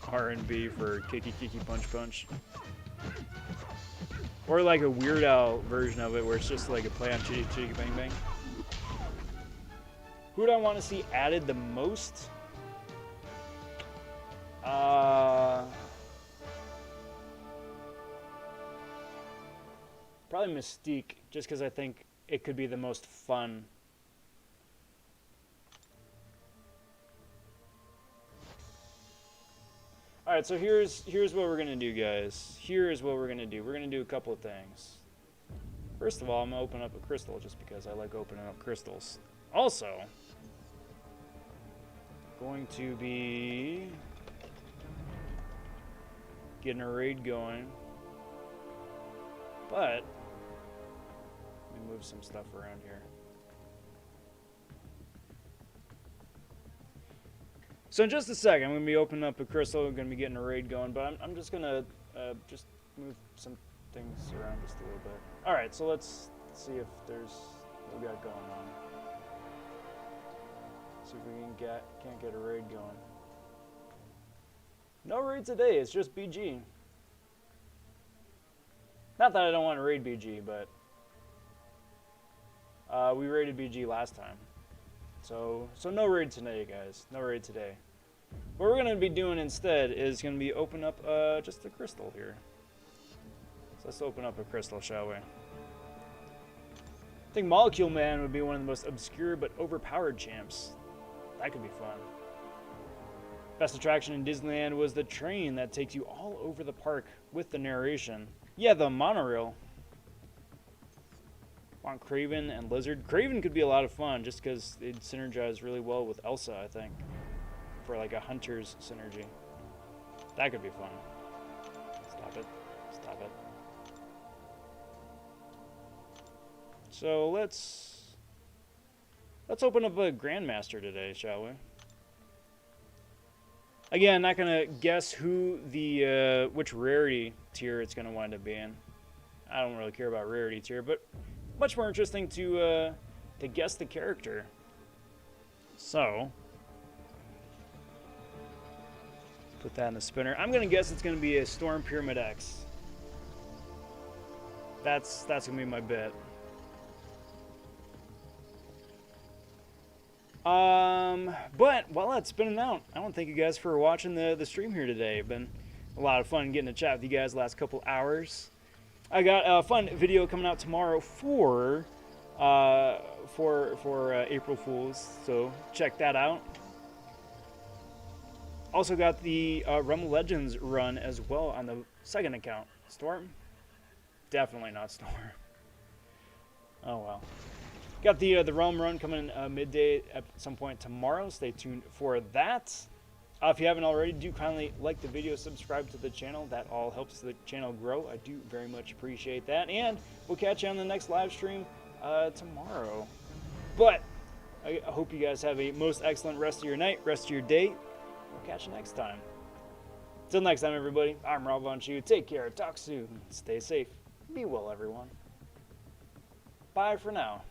R&B for Kiki Kiki Punch Punch. Or like a Weird Al version of it where it's just like a play on Chitty Chitty Bang Bang. Who do I want to see added the most? Probably Mystique, just because I think it could be the most fun. Alright, so here's what we're gonna do, guys. Here's what we're gonna do. We're gonna do a couple of things. First of all, I'm gonna open up a crystal just because I like opening up crystals. Also, going to be getting a raid going. But let me move some stuff around here. So in just a second, I'm going to be opening up a crystal. I'm going to be getting a raid going, but I'm just going to just move some things around just a little bit. All right, so let's see if there's what we got going on. See if we can't get a raid going. No raid today. It's just BG. Not that I don't want to raid BG, but we raided BG last time. So no raid today, guys. No raid today. What we're going to be doing instead is going to be open up just a crystal here. So let's open up a crystal, shall we? I think Molecule Man would be one of the most obscure but overpowered champs. That could be fun. Best attraction in Disneyland was the train that takes you all over the park with the narration. Yeah, the monorail. Want Craven and Lizard. Craven could be a lot of fun just because it'd synergize really well with Elsa, I think. For like a hunter's synergy. That could be fun. Stop it. Stop it. So let's open up a Grandmaster today, shall we? Again, not gonna guess who the which rarity tier it's gonna wind up being. I don't really care about rarity tier, but much more interesting to guess the character. So put that in the spinner. I'm gonna guess it's gonna be a Storm Pyramid X. That's gonna be my bet. But while that's spinning out, I want to thank you guys for watching the stream here today. It's been a lot of fun getting to chat with you guys the last couple hours. I got a fun video coming out tomorrow for April Fools, so check that out. Also got the Realm of Legends run as well on the second account. Storm? Definitely not Storm. Oh well. Got the Realm run coming in midday at some point tomorrow. Stay tuned for that. If you haven't already, do kindly like the video, subscribe to the channel. That all helps the channel grow. I do very much appreciate that. And we'll catch you on the next live stream tomorrow. But I hope you guys have a most excellent rest of your night, rest of your day. We'll catch you next time. Till next time, everybody. I'm Rob vonShoe. Take care. Talk soon. Stay safe. Be well, everyone. Bye for now.